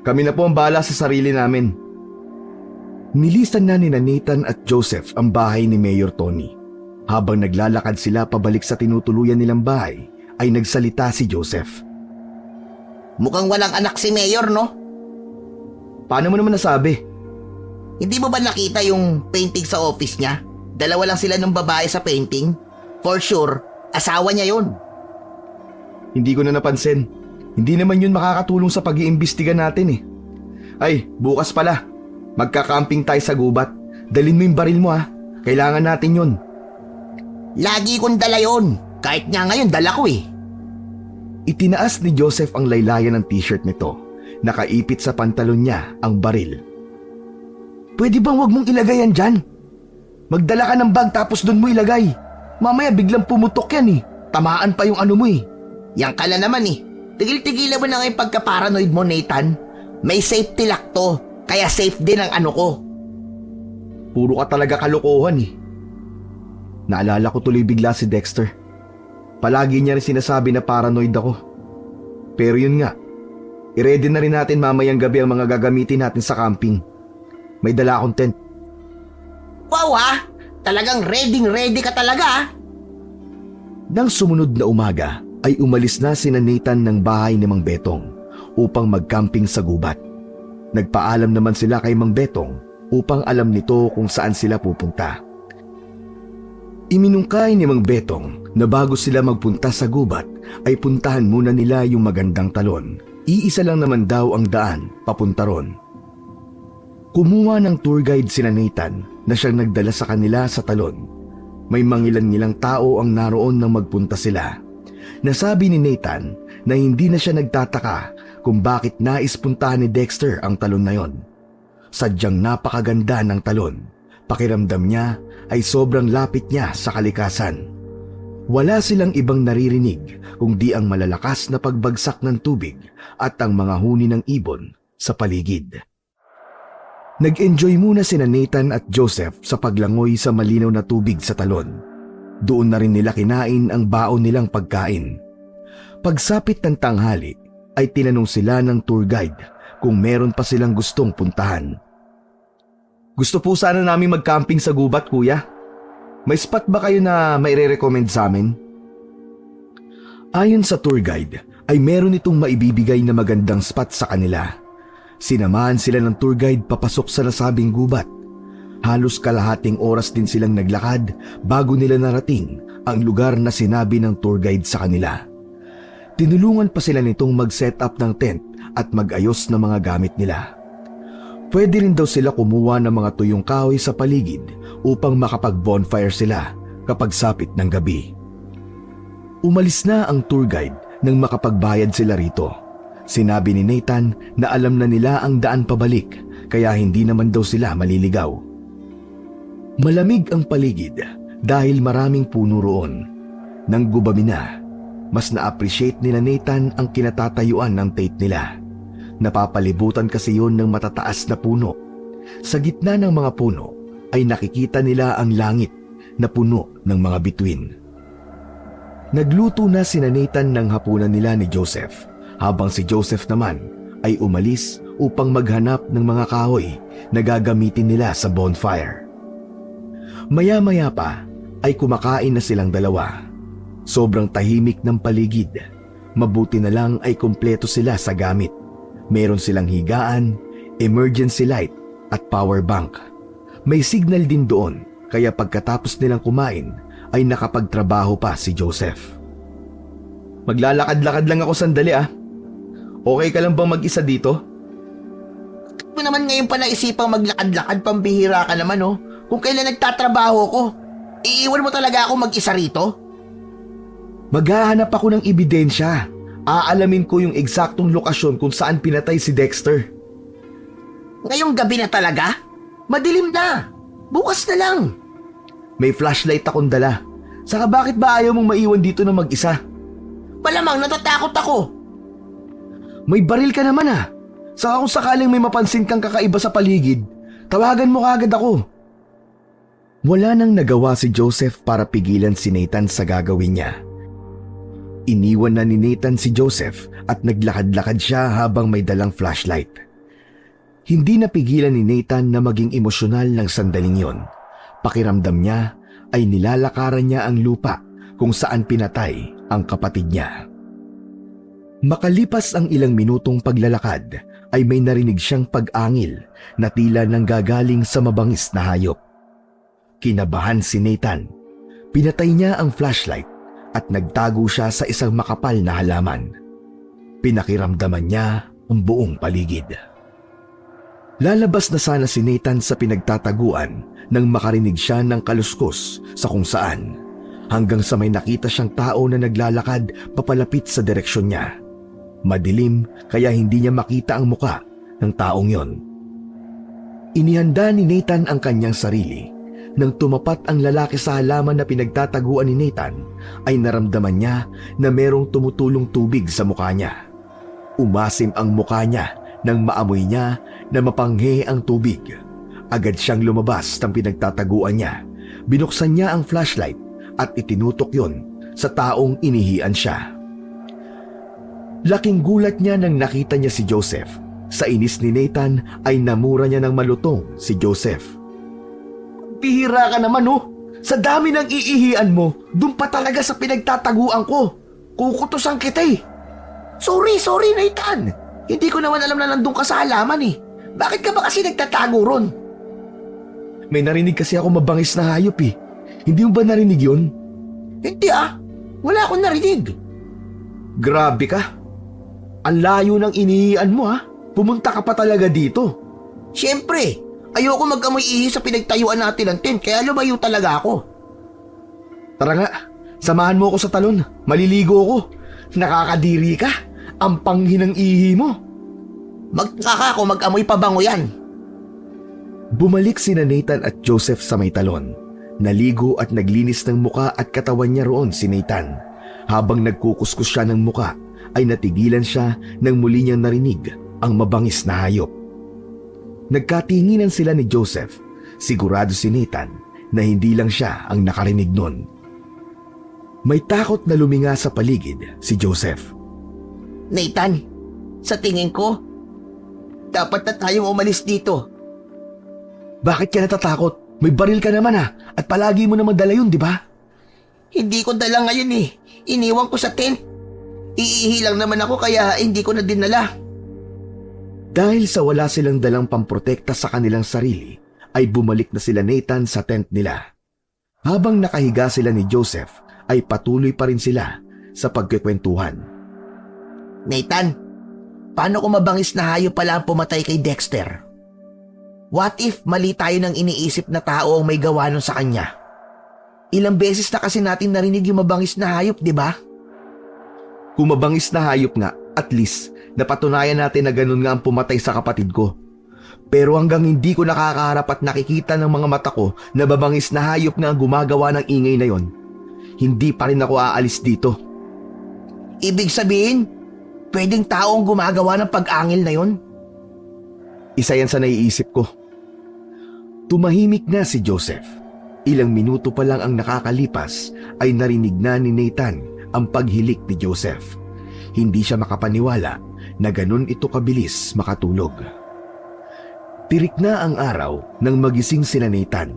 Kami na po ang bahala sa sarili namin. Nilisan na ni Nathan at Joseph ang bahay ni Mayor Tony. Habang naglalakad sila pabalik sa tinutuluyan nilang bahay, ay nagsalita si Joseph. Mukhang walang anak si Mayor, no? Paano mo naman nasabi? Hindi mo ba nakita yung painting sa office niya? 2 lang sila ng babae sa painting. For sure, asawa niya yun. Hindi ko na napansin. Hindi naman yun makakatulong sa pag-iimbestiga natin eh. Ay, bukas pala. Magka-camping tayo sa gubat. Dalhin mo yung baril mo ha. Kailangan natin yun. Lagi kong dala yun. Kahit nga ngayon, dala ko eh. Itinaas ni Joseph ang laylayan ng t-shirt nito. Nakaipit sa pantalon niya ang baril. Pwede bang wag mong ilagay yan dyan? Magdala ka ng bag tapos doon mo ilagay. Mamaya biglang pumutok yan eh. tamaan pa yung ano mo eh. Yang kala naman eh. Tigil-tigilan mo na nga yung pagka-paranoid mo, Nathan. May safety lock to, kaya safe din ang ano ko. Puro ka talaga kalokohan eh. Naalala ko tuloy bigla si Dexter. Palagi niya rin sinasabi na paranoid ako. Pero yun nga, i-ready na rin natin mamayang gabi ang mga gagamitin natin sa camping. May dala akong tent. Wow ha! Talagang ready ka talaga ha! Nang sumunod na umaga ay umalis na sina Nathan ng bahay ni Mang Betong upang mag-camping sa gubat. Nagpaalam naman sila kay Mang Betong upang alam nito kung saan sila pupunta. Iminungkay ni Mang Betong na bago sila magpunta sa gubat ay puntahan muna nila yung magandang talon. Iisa lang naman daw ang daan papunta ron. Kumuha ng tour guide sina Nathan na siyang nagdala sa kanila sa talon. May mangilan-ngilang tao ang naroon nang magpunta sila. Nasabi ni Nathan na hindi na siya nagtataka kung bakit nais puntahan ni Dexter ang talon na yon. Sadyang napakaganda ng talon. Pakiramdam niya ay sobrang lapit niya sa kalikasan. Wala silang ibang naririnig kundi ang malalakas na pagbagsak ng tubig at ang mga huni ng ibon sa paligid. Nag-enjoy muna sina Nathan at Joseph sa paglangoy sa malinaw na tubig sa talon. Doon na rin nila kinain ang baon nilang pagkain. Pagsapit ng tanghali ay tinanong sila ng tour guide kung meron pa silang gustong puntahan. Gusto po sana namin mag-camping sa gubat, kuya. May spot ba kayo na maire-recommend sa amin? Ayon sa tour guide, ay meron itong maibibigay na magandang spot sa kanila. Sinamahan sila ng tour guide papasok sa nasabing gubat. Halos kalahating oras din silang naglakad bago nila narating ang lugar na sinabi ng tour guide sa kanila. Tinulungan pa sila nitong mag-set up ng tent at mag-ayos ng mga gamit nila. Pwede rin daw sila kumuha ng mga tuyong kahoy sa paligid upang makapag-bonfire sila kapag sapit ng gabi. Umalis na ang tour guide nang makapagbayad sila rito. Sinabi ni Nathan na alam na nila ang daan pabalik kaya hindi naman daw sila maliligaw. Malamig ang paligid dahil maraming puno roon. Nang gubami na, mas na-appreciate nila Nathan ang kinatatayuan ng tent nila. Napapalibutan kasi yun ng matataas na puno. Sa gitna ng mga puno ay nakikita nila ang langit na puno ng mga bituin. Nagluto na sina Nathan ng hapunan nila ni Joseph, habang si Joseph naman ay umalis upang maghanap ng mga kahoy na gagamitin nila sa bonfire. Maya-maya pa ay kumakain na silang dalawa. Sobrang tahimik ng paligid. Mabuti na lang ay kumpleto sila sa gamit. Meron silang higaan, emergency light at power bank. May signal din doon kaya pagkatapos nilang kumain ay nakapagtrabaho pa si Joseph. Maglalakad-lakad lang ako sandali ah. Okay ka lang bang mag-isa dito? Mo naman ngayon pa naisipang maglakad-lakad, pambihira ka naman oh. Kung kailan nagtatrabaho ko, iiwan mo talaga ako mag-isa rito? Maghahanap ako ng ebidensya. Aalamin ko yung eksaktong lokasyon kung saan pinatay si Dexter. Ngayong gabi na talaga? Madilim na. Bukas na lang. May flashlight akong dala. Saka bakit ba ayaw mong maiwan dito na mag-isa? Malamang natatakot ako. May baril ka naman ah. Saka kung sakaling may mapansin kang kakaiba sa paligid, tawagan mo kaagad ako. Wala nang nagawa si Joseph para pigilan si Nathan sa gagawin niya. Iniwan na ni Nathan si Joseph at naglakad-lakad siya habang may dalang flashlight. Hindi napigilan ni Nathan na maging emosyonal ng sandaling yon. Pakiramdam niya ay nilalakaran niya ang lupa kung saan pinatay ang kapatid niya. Makalipas ang ilang minutong paglalakad ay may narinig siyang pag-angil na tila nanggagaling sa mabangis na hayop. Kinabahan si Nathan. Pinatay niya ang flashlight at nagtago siya sa isang makapal na halaman. Pinakiramdaman niya ang buong paligid. Lalabas na sana si Nathan sa pinagtataguan nang makarinig siya ng kaluskos sa kung saan, hanggang sa may nakita siyang tao na naglalakad papalapit sa direksyon niya. Madilim kaya hindi niya makita ang muka ng taong yon. Inihanda ni Nathan ang kanyang sarili Nang tumapat ang lalaki sa halaman na pinagtataguan ni Nathan, ay naramdaman niya na merong tumutulong tubig sa mukha niya. Umasim ang mukha niya nang maamoy niya na mapanghe ang tubig. Agad siyang lumabas ng pinagtataguan niya. Binuksan niya ang flashlight at itinutok yon sa taong inihian siya. Laking gulat niya nang nakita niya si Joseph. Sa inis ni Nathan ay namura niya ng malutong si Joseph. Bihira ka naman oh! Sa dami ng iihian mo, dun pa talaga sa pinagtataguan ko. Kukutusan kita eh. Sorry, Nathan. Hindi ko naman alam na nandun ka sa halaman eh. Bakit ka ba kasi nagtatago ron? May narinig kasi ako mabangis na hayop eh. Hindi mo ba narinig yun? Hindi ah. Wala akong narinig. Grabe ka. Ang layo ng inihian mo ha. Pumunta ka pa talaga dito. Siyempre, ayoko mag-amoy ihi sa pinagtayuan natin ng tent kaya lumayo talaga ako. Tara nga, samahan mo ako sa talon. Maliligo ako. Nakakadiri ka. Ang panghinang ihi mo. Magtaka ako mag-amoy pabango yan. Bumalik sina Nathan at Joseph sa may talon. Naligo at naglinis ng muka at katawan niya roon si Nathan. Habang nagkukuskus siya ng muka, ay natigilan siya nang muli niyang narinig ang mabangis na hayop. Nagkatinginan sila ni Joseph. Sigurado si Nathan na hindi lang siya ang nakarinig nun. May takot na luminga sa paligid si Joseph. Nathan, sa tingin ko, dapat na tayong umalis dito. Bakit ka natatakot? May baril ka naman ha, at palagi mo naman dala yun, di ba? Hindi ko dala ngayon eh. Iniwan ko sa tent. Iihi lang naman ako kaya hindi ko na dinala. Dahil sa wala silang dalang pamprotekta sa kanilang sarili, ay bumalik na sila Nathan sa tent nila. Habang nakahiga sila ni Joseph, ay patuloy pa rin sila sa pagkikwentuhan. Nathan, paano kung mabangis na hayop pala ang pumatay kay Dexter? What if mali tayo ng iniisip na tao ang may gawa nun sa kanya? Ilang beses na kasi natin narinig yung mabangis na hayop, di ba? Kung mabangis na hayop nga, at least napatunayan natin na ganun nga ang pumatay sa kapatid ko. Pero hanggang hindi ko nakakaharap at nakikita ng mga mata ko na babangis na hayop na ang gumagawa ng ingay na yon, hindi pa rin ako aalis dito. Ibig sabihin, pwedeng tao ang gumagawa ng pag-angil na yon? Isa yan sa naiisip ko. Tumahimik na si Joseph. Ilang minuto pa lang ang nakakalipas ay narinig na ni Nathan ang paghilik ni Joseph. Hindi siya makapaniwala na ganun ito kabilis makatulog. Tirik na ang araw nang magising sila Nathan.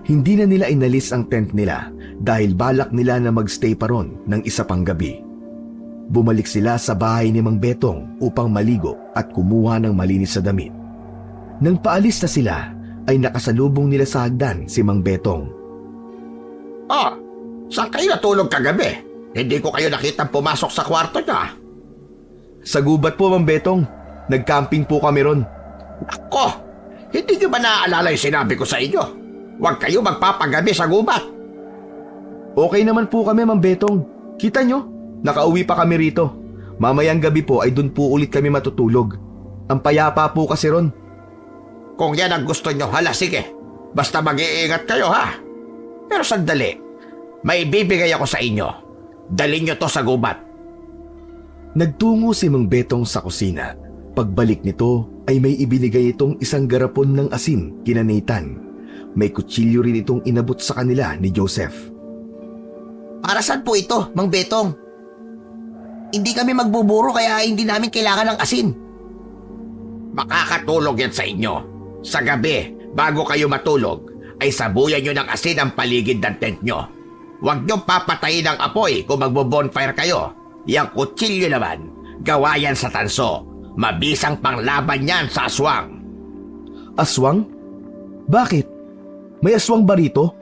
Hindi na nila inalis ang tent nila dahil balak nila na magstay pa ron ng isa pang gabi. Bumalik sila sa bahay ni Mang Betong upang maligo at kumuha ng malinis na damit. Nang paalis na sila, ay nakasalubong nila sa hagdan si Mang Betong. Ah, saan kayo natulog kagabi? Hindi ko kayo nakitang pumasok sa kwarto niya. Sa gubat po, Mang Betong. Nag-camping po kami ron. Ako, hindi niyo ba naaalala yung sinabi ko sa inyo? Huwag kayo magpapagabi sa gubat. Okay naman po kami, Mang Betong. Kita nyo, nakauwi pa kami rito. Mamayang gabi po ay dun po ulit kami matutulog. Ang payapa po kasi ron. Kung yan ang gusto nyo, hala sige. Basta mag-iingat kayo ha. Pero sandali, may bibigay ako sa inyo. Dalhin nyo to sa gubat. Nagtungo si Mang Betong sa kusina. Pagbalik nito ay may ibinigay itong isang garapon ng asin kina Nathan. May kutsilyo rin itong inabot sa kanila ni Joseph. Para saan po ito, Mang Betong? Hindi kami magbuburo kaya hindi namin kailangan ng asin. Makakatulog yan sa inyo. Sa gabi, bago kayo matulog, ay sabuyan nyo ng asin ang paligid ng tent nyo. Huwag nyo papatayin ang apoy kung magbo-bonfire kayo. Yang kutsilyo naman, gawa yan sa tanso. Mabisang panglaban yan sa aswang. Aswang? Bakit? May aswang ba rito?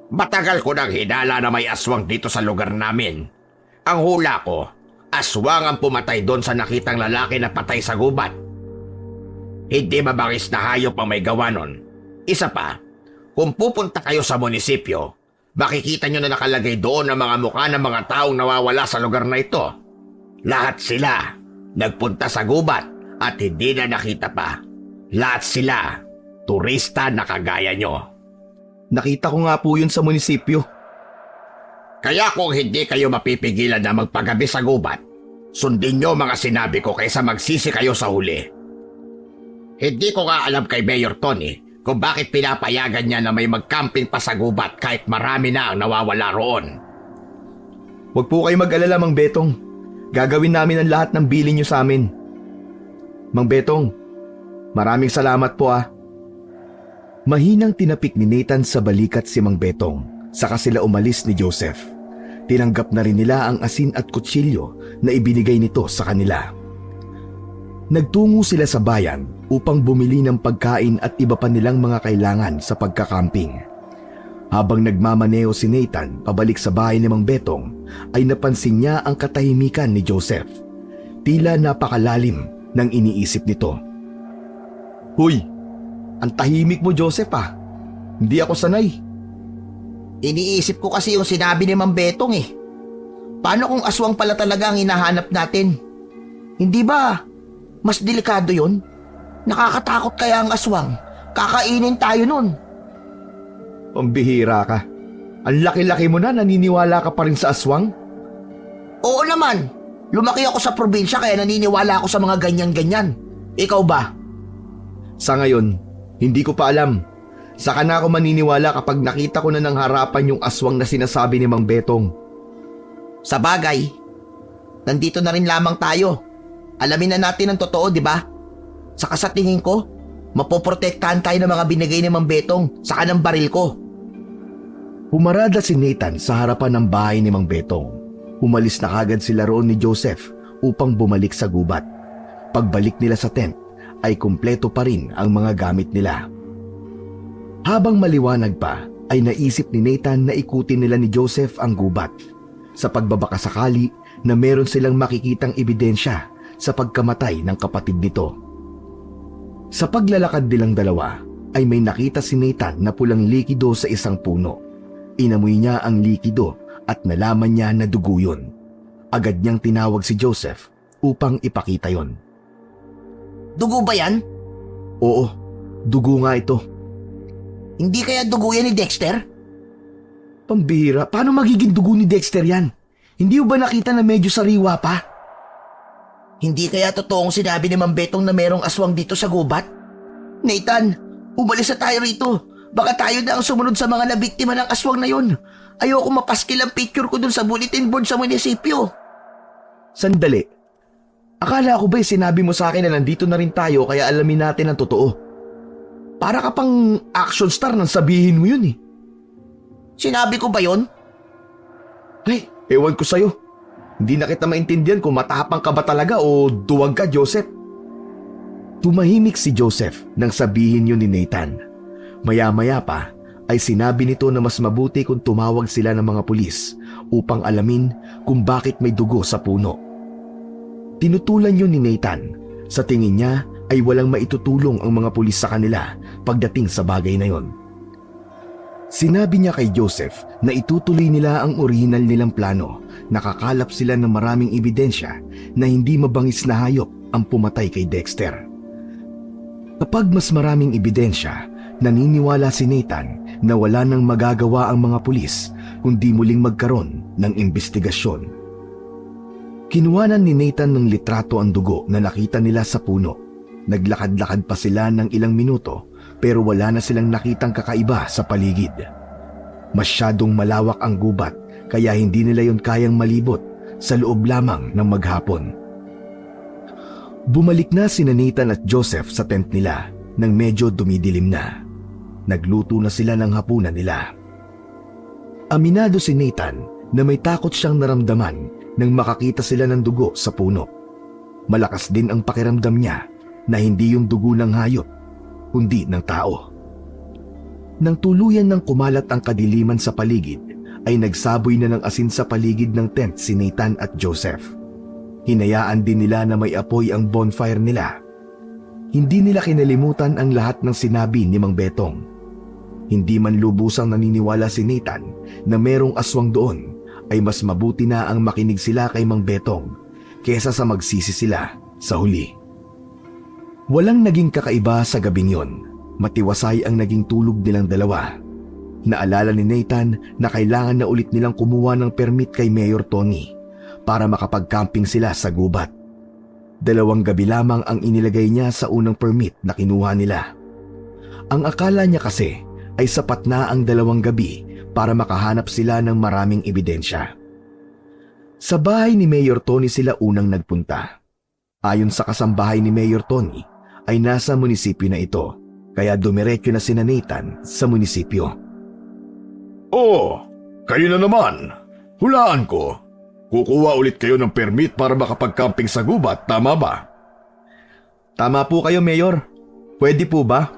Matagal ko nang hinala na may aswang dito sa lugar namin. Ang hula ko, aswang ang pumatay doon sa nakitang lalaki na patay sa gubat. Hindi mabangis na hayop ang may gawa nun. Isa pa, kung pupunta kayo sa munisipyo, makikita nyo na nakalagay doon ang mga mukha ng mga taong nawawala sa lugar na ito. Lahat sila nagpunta sa gubat at hindi na nakita pa. Lahat sila turista na kagaya nyo. Nakita ko nga po yun sa munisipyo. Kaya kung hindi kayo mapipigilan na magpagabi sa gubat, sundin nyo mga sinabi ko kaysa magsisi kayo sa huli. Hindi ko nga alam kay Mayor Tony kung bakit pinapayagan niya na may mag-camping pa sa gubat kahit marami na ang nawawala roon. Huwag po kayo mag-alala, Mang Betong. Gagawin namin ang lahat ng bilin nyo sa amin. Mang Betong, maraming salamat po ah. Mahinang tinapik ni Nathan sa balikat si Mang Betong, saka sila umalis ni Joseph. Tinanggap na rin nila ang asin at kutsilyo na ibinigay nito sa kanila. Nagtungo sila sa bayan upang bumili ng pagkain at iba pa nilang mga kailangan sa pagkakamping. Habang nagmamaneo si Nathan pabalik sa bahay ni Mang Betong, ay napansin niya ang katahimikan ni Joseph. Tila napakalalim ng iniisip nito. Huy, ang tahimik mo Joseph ah. Hindi ako sanay. Iniisip ko kasi yung sinabi ni Mang Betong eh. Paano kung aswang pala talaga ang hinahanap natin? Hindi ba mas delikado yon? Nakakatakot kaya ang aswang. Kakainin tayo nun. Pambihira ka. Ang laki-laki mo na, naniniwala ka pa rin sa aswang? Oo naman. Lumaki ako sa probinsya kaya naniniwala ako sa mga ganyan-ganyan. Ikaw ba? Sa ngayon, hindi ko pa alam. Saka na ako maniniwala kapag nakita ko na ng harapan yung aswang na sinasabi ni Mang Betong. Sa bagay, nandito na rin lamang tayo. Alamin na natin ang totoo, di ba? Saka sa tingin ko, mapoprotektahan tayo ng mga binigay ni Mang Betong saka ng baril ko. Humarada si Nathan sa harapan ng bahay ni Mang Betong. Umalis na kagad sila roon ni Joseph upang bumalik sa gubat. Pagbalik nila sa tent, ay kumpleto pa rin ang mga gamit nila. Habang maliwanag pa, ay naisip ni Nathan na ikutin nila ni Joseph ang gubat sa pagbabakasakali na meron silang makikitang ebidensya sa pagkamatay ng kapatid nito. Sa paglalakad nilang dalawa, ay may nakita si Nathan na pulang likido sa isang puno. Inamoy niya ang likido at nalaman niya na dugo yun. Agad niyang tinawag si Joseph upang ipakita yon. Dugo ba yan? Oo, dugo nga ito. Hindi kaya dugo yan ni Dexter? Pambihira, paano magiging dugo ni Dexter yan? Hindi mo ba nakita na medyo sariwa pa? Hindi kaya totoong sinabi ni Mang Betong na merong aswang dito sa gubat? Nathan, umalis na tayo rito. Baka tayo na ang sumunod sa mga nabiktima ng aswang na yun. Ayoko mapaskil ang picture ko dun sa bulletin board sa munisipyo. Sandali. Akala ko ba'y sinabi mo sa akin na nandito na rin tayo kaya alamin natin ang totoo? Para ka pang action star nang sabihin mo yun eh. Sinabi ko ba yun? Ay, ewan ko sa'yo. Hindi na kita maintindihan kung matapang ka ba talaga o duwag ka, Joseph. Tumahimik si Joseph nang sabihin yun ni Nathan. Maya-maya pa ay sinabi nito na mas mabuti kung tumawag sila ng mga pulis upang alamin kung bakit may dugo sa puno. Tinutulan yun ni Nathan. Sa tingin niya ay walang maitutulong ang mga pulis sa kanila pagdating sa bagay na yon. Sinabi niya kay Joseph na itutuloy nila ang orihinal nilang plano. Nakakalap sila ng maraming ebidensya na hindi mabangis na hayop ang pumatay kay Dexter. Kapag mas maraming ebidensya, naniniwala si Nathan na wala nang magagawa ang mga pulis kundi muling magkaroon ng investigasyon. Kinuhanan ni Nathan ng litrato ang dugo na nakita nila sa puno. Naglakad-lakad pa sila ng ilang minuto pero wala na silang nakitang kakaiba sa paligid. Masyadong malawak ang gubat kaya hindi nila yon kayang malibot sa loob lamang ng maghapon. Bumalik na sina Nathan at Joseph sa tent nila nang medyo dumidilim na. Nagluto na sila ng hapunan nila. Aminado si Nathan na may takot siyang naramdaman nang makakita sila ng dugo sa puno. Malakas din ang pakiramdam niya na hindi yung dugo ng hayop, kundi ng tao. Nang tuluyan ng kumalat ang kadiliman sa paligid, ay nagsaboy na ng asin sa paligid ng tent si Nathan at Joseph. Hinayaan din nila na may apoy ang bonfire nila. Hindi nila kinalimutan ang lahat ng sinabi ni Mang Betong. Hindi man lubusang naniniwala si Nathan na merong aswang doon, ay mas mabuti na ang makinig sila kay Mang Betong kesa sa magsisi sila sa huli. Walang naging kakaiba sa gabing yon. Matiwasay ang naging tulog nilang dalawa. Naalala ni Nathan na kailangan na ulit nilang kumuha ng permit kay Mayor Tony para makapag-camping sila sa gubat. 2 gabi lamang ang inilagay niya sa unang permit na kinuha nila. Ang akala niya kasi ay sapat na ang 2 gabi para makahanap sila ng maraming ebidensya. Sa bahay ni Mayor Tony sila unang nagpunta. Ayon sa kasambahay ni Mayor Tony ay nasa munisipyo na ito, kaya dumiretso na sina Nathan sa munisipyo. Oh, kayo na naman. Hulaan ko. Kukuha ulit kayo ng permit para makapag-camping sa gubat, tama ba? Tama po kayo, Mayor. Pwede po ba?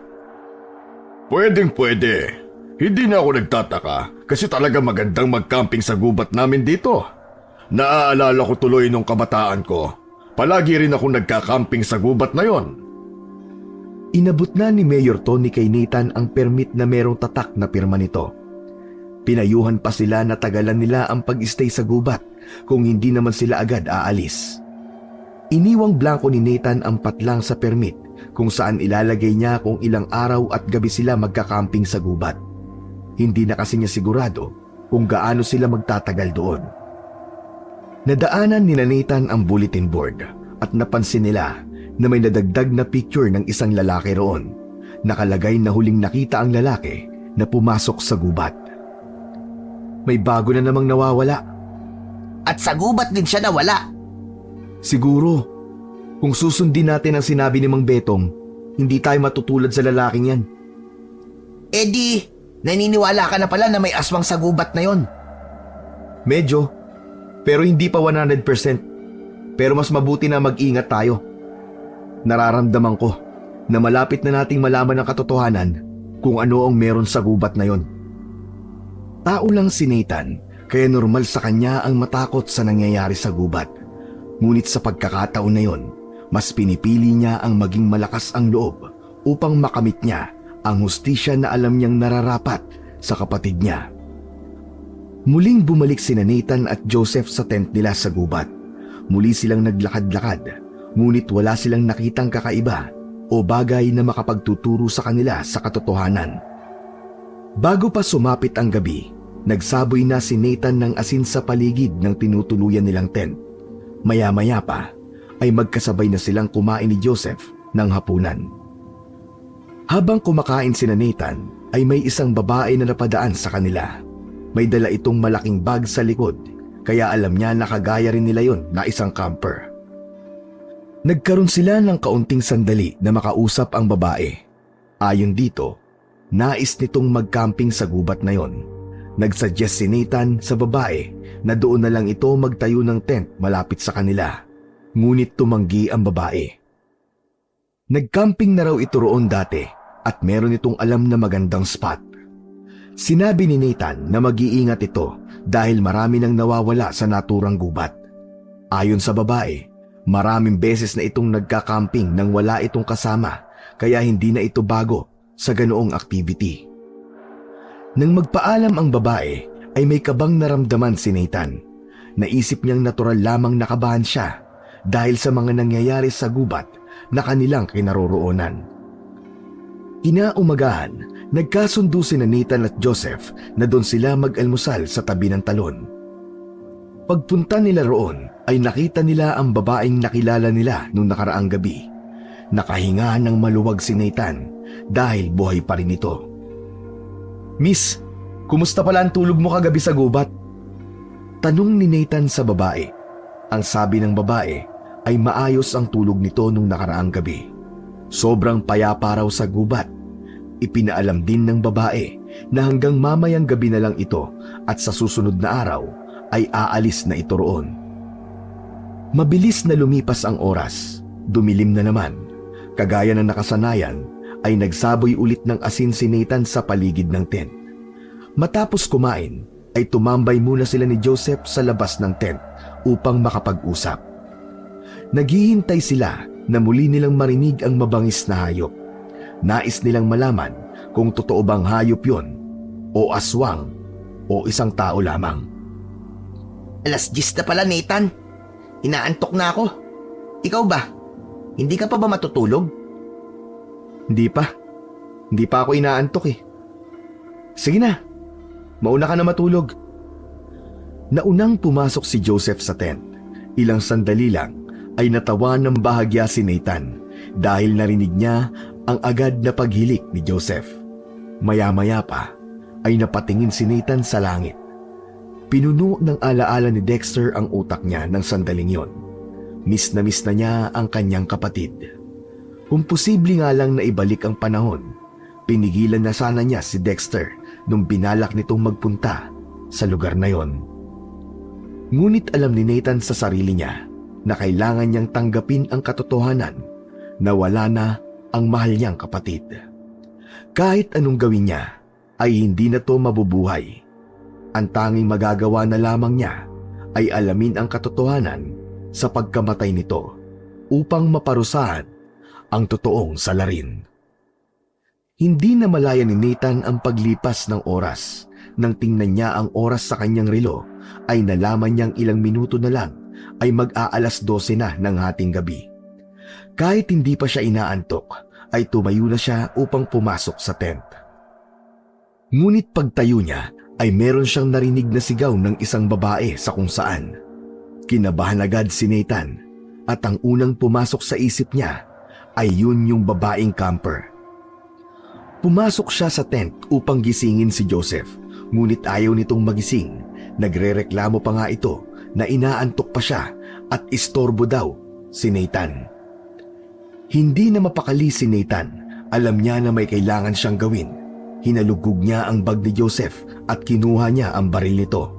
Pwedeng pwede. Hindi na ako nagtataka kasi talaga magandang mag-camping sa gubat namin dito. Naaalala ko tuloy nung kabataan ko. Palagi rin ako nagka-camping sa gubat na yon. Inabot na ni Mayor Tony kay Nathan ang permit na merong tatak na pirma nito. Pinayuhan pa sila na tagalan nila ang pag-stay sa gubat kung hindi naman sila agad aalis. Iniwang blanko ni Nathan ang patlang sa permit kung saan ilalagay niya kung ilang araw at gabi sila magkakamping sa gubat. Hindi na kasi niya sigurado kung gaano sila magtatagal doon. Nadaanan ni Nathan ang bulletin board at napansin nila na may nadagdag na picture ng isang lalaki roon. Nakalagay na huling nakita ang lalaki na pumasok sa gubat. May bago na namang nawawala. At sa gubat din siya nawala. Siguro, kung susundin natin ang sinabi ni Mang Betong, hindi tayo matutulad sa lalaking yan. Eh di, naniniwala ka na pala na may aswang sa gubat na yon. Medyo, pero hindi pa 100%. Pero mas mabuti na mag-ingat tayo. Nararamdaman ko na malapit na nating malaman ang katotohanan kung ano ang meron sa gubat na yon. Tao lang si Nathan, kaya normal sa kanya ang matakot sa nangyayari sa gubat. Ngunit sa pagkakataon na yon, mas pinipili niya ang maging malakas ang loob upang makamit niya ang hustisya na alam niyang nararapat sa kapatid niya. Muling bumalik sina Nathan at Joseph sa tent nila sa gubat. Muli silang naglakad-lakad, ngunit wala silang nakitang kakaiba o bagay na makapagtuturo sa kanila sa katotohanan. Bago pa sumapit ang gabi, nagsaboy na si Nathan ng asin sa paligid ng tinutuluyan nilang tent. Maya-maya pa ay magkasabay na silang kumain ni Joseph ng hapunan. Habang kumakain sina Nathan ay may isang babae na napadaan sa kanila. May dala itong malaking bag sa likod, kaya alam niya na kagaya rin nila yon na isang camper. Nagkaroon sila ng kaunting sandali na makausap ang babae. Ayon dito, nais nitong mag-camping sa gubat na yon. Nagsuggest si Nathan sa babae na doon na lang ito magtayo ng tent malapit sa kanila. Ngunit tumanggi ang babae. Nag-camping na raw ito roon dati at meron itong alam na magandang spot. Sinabi ni Nathan na mag-iingat ito dahil marami nang nawawala sa naturang gubat. Ayon sa babae, maraming beses na itong nagka-camping nang wala itong kasama kaya hindi na ito bago sa ganoong activity. Nang magpaalam ang babae ay may kabang naramdaman si Nathan. Naisip niyang natural lamang nakabahan siya dahil sa mga nangyayari sa gubat na kanilang kinaroroonan. Kinaumagahan, nagkasundo sina Nathan at Joseph na doon sila mag-almusal sa tabi ng talon. Pagpunta nila roon ay nakita nila ang babaeng nakilala nila noong nakaraang gabi. Nakahinga ng maluwag si Nathan dahil buhay pa rin ito. "Miss, kumusta pala ang tulog mo kagabi sa gubat?" Tanong ni Nathan sa babae. Ang sabi ng babae ay maayos ang tulog nito nung nakaraang gabi. Sobrang payapa raw sa gubat. Ipinaalam din ng babae na hanggang mamayang gabi na lang ito at sa susunod na araw ay aalis na ito roon. Mabilis na lumipas ang oras. Dumilim na naman. Kagaya ng nakasanayan ay nagsaboy ulit ng asin si Nathan sa paligid ng tent. Matapos kumain ay tumambay muna sila ni Joseph sa labas ng tent upang makapag-usap. Naghihintay sila na muli nilang marinig ang mabangis na hayop. Nais nilang malaman kung totoo bang hayop yon, o aswang, o isang tao lamang. 10:00 na pala, Nathan. Inaantok na ako. Ikaw ba? Hindi ka pa ba matutulog? Hindi pa. Hindi pa ako inaantok eh. Sige na, Mauna ka na matulog. Naunang pumasok si Joseph sa tent. Ilang sandali lang ay natawa ng bahagya si Nathan dahil narinig niya ang agad na paghilik ni Joseph. Maya-maya pa ay napatingin si Nathan sa langit. Pinuno ng alaala ni Dexter ang utak niya ng sandaling yon. Miss na niya ang kanyang kapatid. Kung posible nga lang na ibalik ang panahon, pinigilan na sana niya si Dexter nung binalak nitong magpunta sa lugar na yon. Ngunit alam ni Nathan sa sarili niya na kailangan niyang tanggapin ang katotohanan na wala na ang mahal niyang kapatid. Kahit anong gawin niya ay hindi na to mabubuhay. Ang tanging magagawa na lamang niya ay alamin ang katotohanan sa pagkamatay nito upang maparusahan ang totoong salarin. Hindi na malaya ni Nathan ang paglipas ng oras. Nang tingnan niya ang oras sa kanyang relo, ay nalaman niyang ilang minuto na lang ay mag-aalas 12 na ng hating gabi. Kahit hindi pa siya inaantok, ay tumayo na siya upang pumasok sa tent. Ngunit pagtayo niya, ay meron siyang narinig na sigaw ng isang babae sa kung saan. Kinabahan agad si Nathan at ang unang pumasok sa isip niya ay yun yung babaeng camper. Pumasok siya sa tent upang gisingin si Joseph, ngunit ayaw nitong magising. Nagrereklamo pa nga ito na inaantok pa siya at istorbo daw si Nathan. Hindi na mapakali si Nathan. Alam niya na may kailangan siyang gawin. Hinalugog niya ang bag ni Joseph at kinuha niya ang baril nito.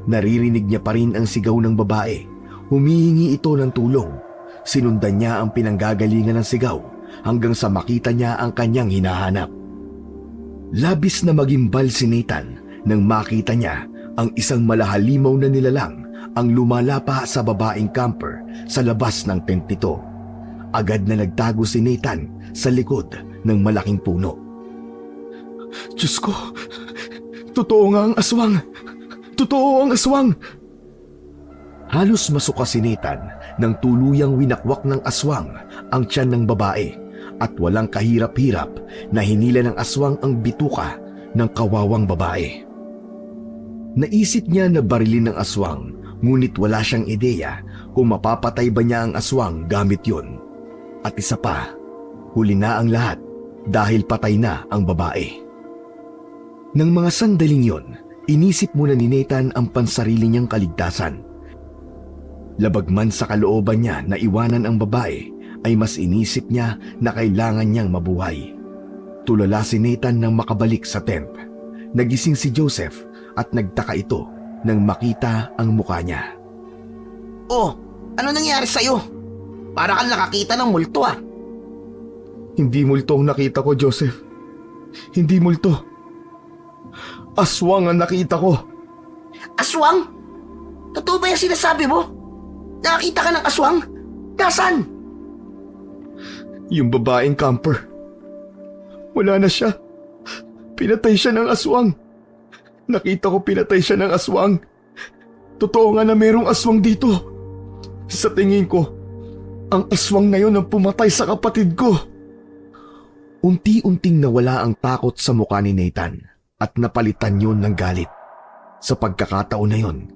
Naririnig niya pa rin ang sigaw ng babae. Humihingi ito ng tulong. Sinundan niya ang pinanggagalingan ng sigaw hanggang sa makita niya ang kanyang hinahanap. Labis na magimbal si Nathan nang makita niya ang isang malahalimaw na nilalang ang lumalapa sa babaeng camper sa labas ng tent nito. Agad na nagtago si Nathan sa likod ng malaking puno. Diyos ko, totoo nga ang aswang! Totoo ang aswang! Halos masuka si Nathan nang tuluyang winakwak ng aswang ang tiyan ng babae at walang kahirap-hirap na hinila ng aswang ang bituka ng kawawang babae. Naisip niya na barilin ng aswang, ngunit wala siyang ideya kung mapapatay ba niya ang aswang gamit yun. At isa pa, huli na ang lahat dahil patay na ang babae. Nang mga sandaling yon, inisip muna ni Nathan ang pansarili niyang kaligtasan. Labag man sa kalooban niya na iwanan ang babae, ay mas inisip niya na kailangan niyang mabuhay. Tulala si Nathan nang makabalik sa tent. Nagising si Joseph at nagtaka ito nang makita ang mukha niya. Oh, ano nangyari sa'yo? Para kang nakakita ng multo ah. Hindi multo ang nakita ko, Joseph. Hindi multo. Aswang ang nakita ko. Aswang? Totoo ba yung sinasabi mo? Nakakita ka ng aswang? Nasaan? Yung babaeng camper. Wala na siya. Pinatay siya ng aswang. Nakita ko pinatay siya ng aswang. Totoo nga na merong aswang dito. Sa tingin ko, ang aswang na yun ang pumatay sa kapatid ko. Unti-unting nawala ang takot sa mukha ni Nathan at napalitan yun ng galit. Sa pagkakataon na yun,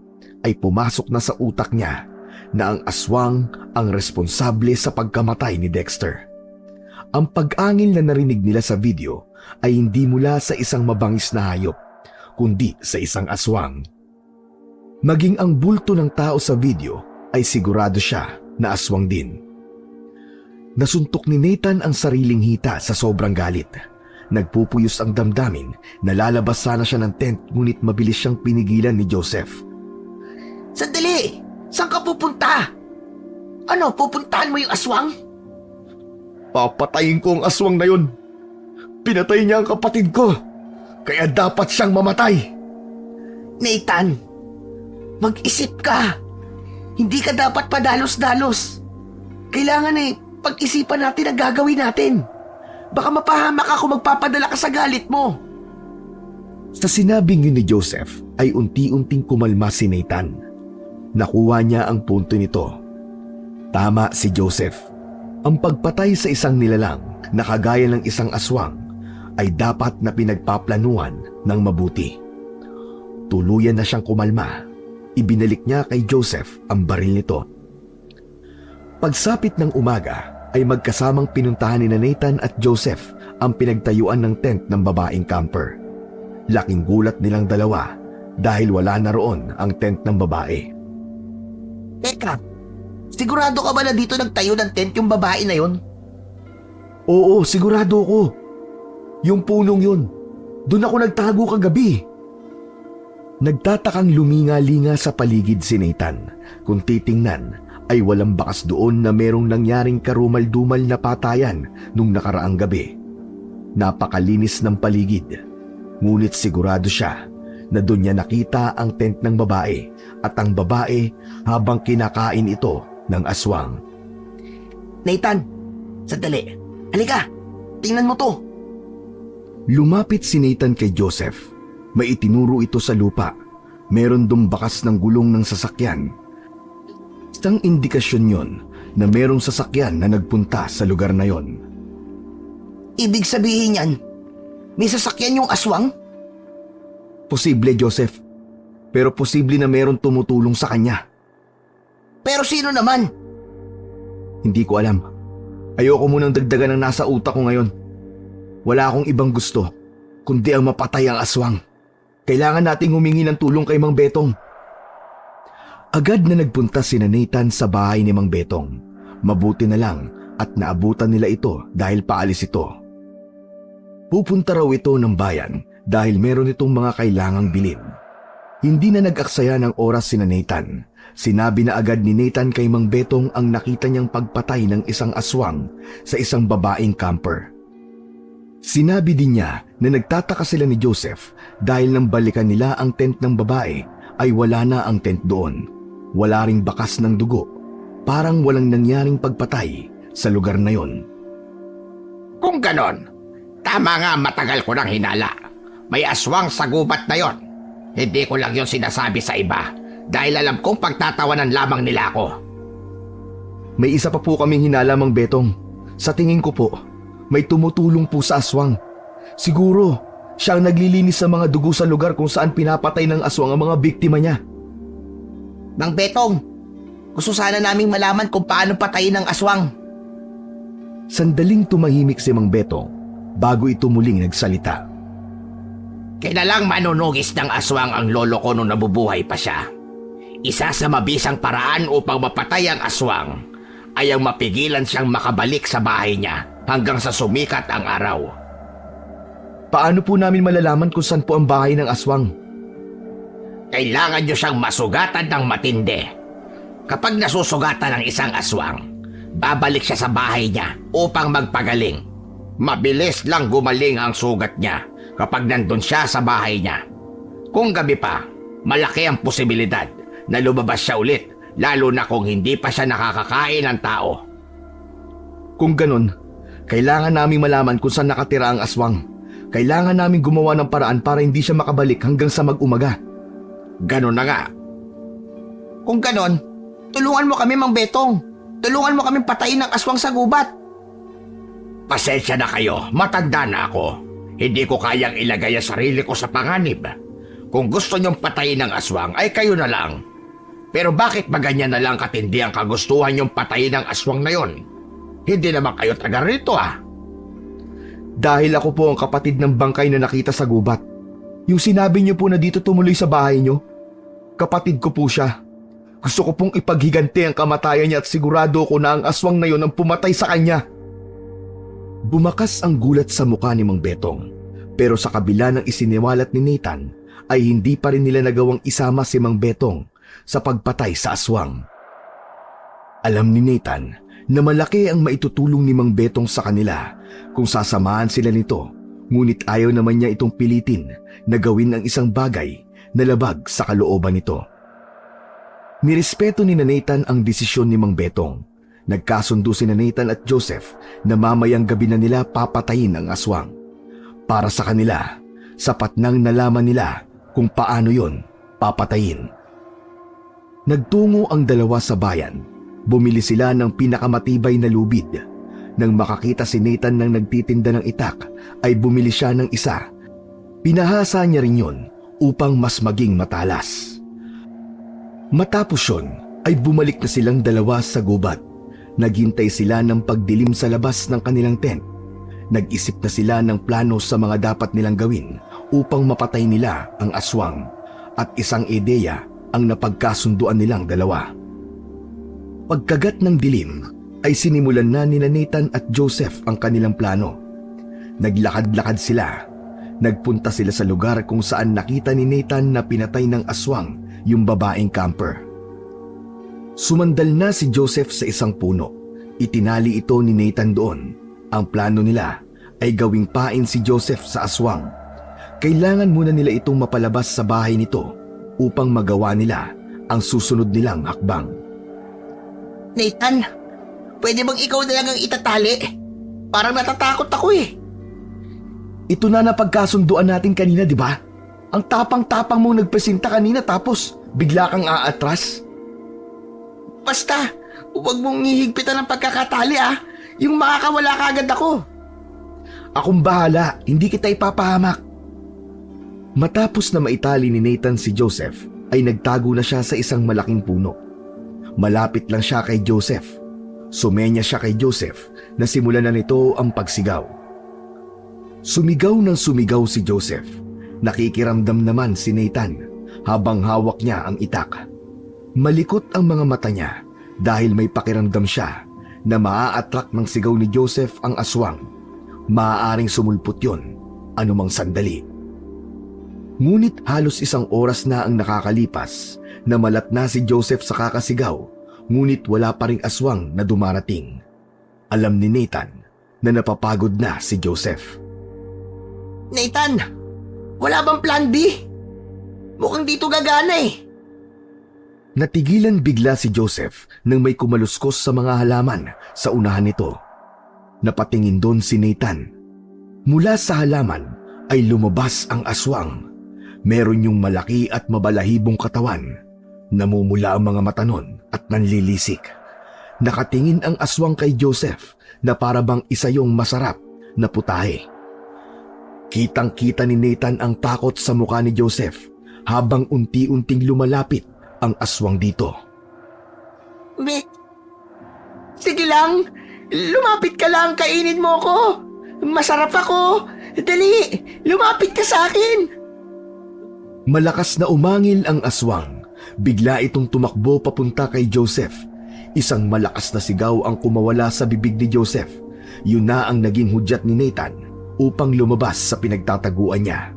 ay pumasok na sa utak niya na ang aswang ang responsable sa pagkamatay ni Dexter. Ang pag-angil na narinig nila sa video ay hindi mula sa isang mabangis na hayop, kundi sa isang aswang. Maging ang bulto ng tao sa video ay sigurado siya na aswang din. Nasuntok ni Nathan ang sariling hita sa sobrang galit. Nagpupuyos ang damdamin na lalabas sana siya ng tent ngunit mabilis siyang pinigilan ni Joseph. Sandali! Saan ka pupunta? Ano, pupuntahan mo yung aswang? Papatayin ko ang aswang na yun. Pinatay niya ang kapatid ko. Kaya dapat siyang mamatay. Nathan, mag-isip ka. Hindi ka dapat padalos-dalos. Kailangan pag-isipan natin ang gagawin natin. Baka mapahamak ako magpapadala ka sa galit mo. Sa sinabing yun ni Joseph ay unti-unting kumalma si Nathan. Nakuha niya ang punto nito. Tama si Joseph. Ang pagpatay sa isang nilalang na kagaya ng isang aswang ay dapat na pinagpaplanuhan ng mabuti. tuluyan na siyang kumalma, ibinalik niya kay Joseph ang baril nito. Pagsapit ng umaga ay magkasamang pinuntahan ni Nathan at Joseph ang pinagtayuan ng tent ng babaeng camper. Laking gulat nilang dalawa dahil wala na roon ang tent ng babae. Teka, sigurado ka ba na dito nagtayo ng tent yung babae na yon? Oo, sigurado ko. Yung punong yun. Doon ako nagtago kagabi. Nagtatakang luminga-linga sa paligid si Nathan. Kung titingnan ay walang bakas doon na merong nangyaring karumal-dumal na patayan nung nakaraang gabi. Napakalinis ng paligid. Ngunit sigurado siya na doon niya nakita ang tent ng babae at ang babae habang kinakain ito ng aswang. Nathan, sandali. Halika, tingnan mo to. Lumapit si Nathan kay Joseph. May itinuro ito sa lupa. Meron dong bakas ng gulong ng sasakyan. Isang indikasyon yon na merong sasakyan na nagpunta sa lugar na yon. Ibig sabihin yan, may sasakyan yung aswang? Posible, Joseph. Pero posible na meron tumutulong sa kanya. Pero sino naman? Hindi ko alam. Ayoko munang dagdagan ang nasa utak ko ngayon. Wala akong ibang gusto, kundi ang mapatay ang aswang. Kailangan nating humingi ng tulong kay Mang Betong. Agad na nagpunta si Nathan sa bahay ni Mang Betong. Mabuti na lang at naabutan nila ito dahil paalis ito. Pupunta raw ito ng bayan dahil meron itong mga kailangang bilhin. Hindi na nag-aksaya ng oras si Nathan. Sinabi na agad ni Nathan kay Mang Betong ang nakita niyang pagpatay ng isang aswang sa isang babaeng camper. Sinabi din niya na nagtataka sila ni Joseph dahil nang balikan nila ang tent ng babae ay wala na ang tent doon. Wala ring bakas ng dugo. Parang walang nangyaring pagpatay sa lugar na yon. Kung ganon, tama nga matagal ko nang hinala. May aswang sa gubat na yon. Hindi ko lang yon sinasabi sa iba dahil alam kong pagtatawanan lamang nila ako. May isa pa po kaming hinala, Mang Betong. Sa tingin ko po, may tumutulong po sa aswang. Siguro, siya ang naglilinis sa mga dugo sa lugar kung saan pinapatay ng aswang ang mga biktima niya. Mang Betong, gusto sana naming malaman kung paano patayin ng aswang. Sandaling tumahimik si Mang Betong bago ito muling nagsalita. Kilalang manunugis ng aswang ang lolo ko nung nabubuhay pa siya. Isa sa mabisang paraan upang mapatay ang aswang ay ang mapigilan siyang makabalik sa bahay niya hanggang sa sumikat ang araw. Paano po namin malalaman kung saan po ang bahay ng aswang? Kailangan niyo siyang masugatan ng matindi. Kapag nasusugatan ng isang aswang, babalik siya sa bahay niya upang magpagaling. Mabilis lang gumaling ang sugat niya kapag nandun siya sa bahay niya. Kung gabi pa, malaki ang posibilidad na lumabas siya ulit, lalo na kung hindi pa siya nakakakain ng tao. Kung ganun, kailangan namin malaman kung saan nakatira ang aswang. Kailangan namin gumawa ng paraan para hindi siya makabalik hanggang sa mag-umaga. Ganon na nga. Kung ganon, tulungan mo kami, Mang Betong. Tulungan mo kami patayin ng aswang sa gubat. Pasensya na kayo, matanda na ako. Hindi ko kayang ilagay ang sarili ko sa panganib. Kung gusto niyong patayin ng aswang, ay kayo na lang. Pero bakit ba ganyan na lang katindi ang kagustuhan niyong patayin ng aswang na yon? Hindi naman kayo taga rito Dahil ako po ang kapatid ng bangkay na nakita sa gubat. Yung sinabi niyo po na dito tumuloy sa bahay niyo, kapatid ko po siya. Gusto ko pong ipaghiganti ang kamatayan niya at sigurado ko na ang aswang na yon ang pumatay sa kanya. Bumakas ang gulat sa mukha ni Mang Betong. Pero sa kabila ng isiniwalat ni Nathan, ay hindi pa rin nila nagawang isama si Mang Betong sa pagpatay sa aswang. Alam ni Nathan na malaki ang maitutulong ni Mang Betong sa kanila kung sasamahan sila nito, ngunit ayaw naman niya itong pilitin na gawin ang isang bagay na labag sa kalooban nito. Nirespeto ni Nathan ang desisyon ni Mang Betong. Nagkasundo si Nathan at Joseph na mamayang gabi na nila papatayin ang aswang. Para sa kanila, sapat nang nalaman nila kung paano yon papatayin. Nagtungo ang dalawa sa bayan. Bumili sila ng pinakamatibay na lubid. Nang makakita si Nathan ng nagtitinda ng itak, ay bumili siya ng isa. Pinahasa niya rin yon upang mas maging matalas. Matapos yun ay bumalik na silang dalawa sa gubat. Naghintay sila ng pagdilim sa labas ng kanilang tent. Nag-isip na sila ng plano sa mga dapat nilang gawin upang mapatay nila ang aswang, at isang ideya ang napagkasunduan nilang dalawa. Pagkagat ng dilim ay sinimulan na nina Nathan at Joseph ang kanilang plano. Naglakad-lakad sila. Nagpunta sila sa lugar kung saan nakita ni Nathan na pinatay ng aswang yung babaeng camper. Sumandal na si Joseph sa isang puno. Itinali ito ni Nathan doon. Ang plano nila ay gawing pain si Joseph sa aswang. Kailangan muna nila itong mapalabas sa bahay nito upang magawa nila ang susunod nilang hakbang. Nathan, pwede bang ikaw na lang ang itatali? Parang natatakot ako eh. Ito na napagkasunduan natin kanina, di ba? Ang tapang-tapang mong nagpresenta kanina tapos bigla kang aatras. Basta, huwag mong hihigpitan ng pagkakatali ah. Yung makakawala kagad ako. Akong bahala, hindi kita ipapahamak. Matapos na maitali ni Nathan si Joseph, ay nagtago na siya sa isang malaking puno. Malapit lang siya kay Joseph. Sumenya siya kay Joseph na simulan na nito ang pagsigaw. Sumigaw ng sumigaw si Joseph. Nakikiramdam naman si Nathan habang hawak niya ang itak. Malikot ang mga mata niya dahil may pakiramdam siya na maa-attract ng sigaw ni Joseph ang aswang. Maaaring sumulpot yon anumang sandali. Ngunit halos isang oras na ang nakakalipas na malat na si Joseph sa kakasigaw, ngunit wala pa ring aswang na dumarating. Alam ni Nathan na napapagod na si Joseph. Nathan, wala bang plan B? Mukhang dito gagana eh. Natigilan bigla si Joseph nang may kumaluskos sa mga halaman sa unahan nito. Napatingin doon si Nathan. Mula sa halaman ay lumabas ang aswang. Meron yung malaki at mabalahibong katawan. Namumula ang mga mata nun at nanlilisik. Nakatingin ang aswang kay Joseph na para bang isa yung masarap na putahe. Kitang-kita ni Nathan ang takot sa mukha ni Joseph habang unti-unting lumalapit ang aswang dito. Sige lang, lumapit ka lang, kainin mo ko. Masarap ako. Dali, lumapit ka sa akin. Malakas na umangil ang aswang. Bigla itong tumakbo papunta kay Joseph. Isang malakas na sigaw ang kumawala sa bibig ni Joseph. Yun na ang naging hudyat ni Nathan upang lumabas sa pinagtataguan niya.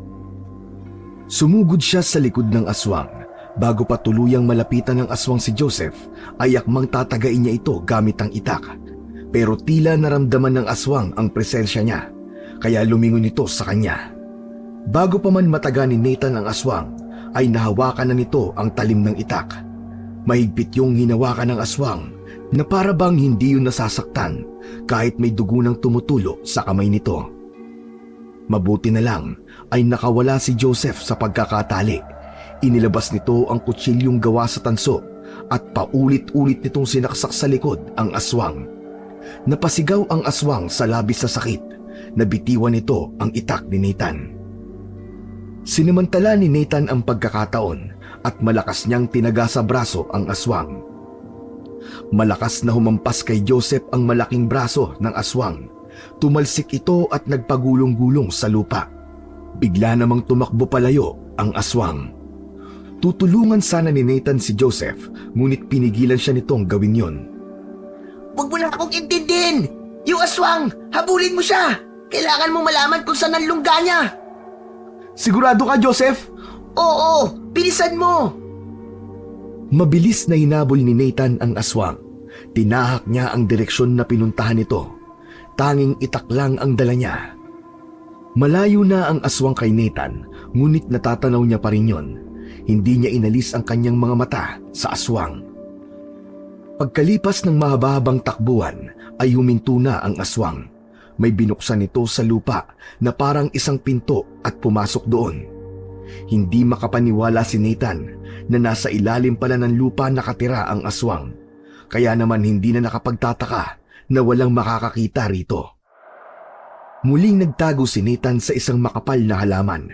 Sumugod siya sa likod ng aswang. Bago pa tuluyang malapitan ng aswang si Joseph, ay akmang tatagain niya ito gamit ang itak. Pero tila naramdaman ng aswang ang presensya niya, kaya lumingon ito sa kanya. Bago pa man mataga ni Nathan ang aswang, ay nahawakan na nito ang talim ng itak. Mahigpit yung hinawakan ng aswang na para bang hindi yun nasasaktan kahit may dugo nang tumutulo sa kamay nito. Mabuti na lang ay nakawala si Joseph sa pagkakatali. Inilabas nito ang kutsilyong gawa sa tanso at paulit-ulit nitong sinaksak sa likod ang aswang. Napasigaw ang aswang sa labis na sakit. Nabitiwan nito ang itak ni Nathan. Sinamantala ni Nathan ang pagkakataon at malakas niyang tinaga sa braso ang aswang. Malakas na humampas kay Joseph ang malaking braso ng aswang. Tumalsik ito at nagpagulong-gulong sa lupa. Bigla namang tumakbo palayo ang aswang. Tutulungan sana ni Nathan si Joseph, ngunit pinigilan siya nitong gawin yon. Huwag mo na akong intindihin. Yung aswang, habulin mo siya. Kailangan mo malaman kung saan ang lungga niya. Sigurado ka, Joseph? Oo, bilisan mo. Mabilis na hinabol ni Nathan ang aswang. Tinahak niya ang direksyon na pinuntahan nito. Tanging itak lang ang dala niya. Malayo na ang aswang kay Nathan, ngunit natatanaw niya pa rin yon. Hindi niya inalis ang kanyang mga mata sa aswang. Pagkalipas ng mahaba-habang takbuhan ay huminto na ang aswang. May binuksan ito sa lupa na parang isang pinto at pumasok doon. Hindi makapaniwala si Nathan na nasa ilalim pala ng lupa nakatira ang aswang. Kaya naman hindi na nakapagtataka na walang makakakita rito. Muling nagtago si Nathan sa isang makapal na halaman.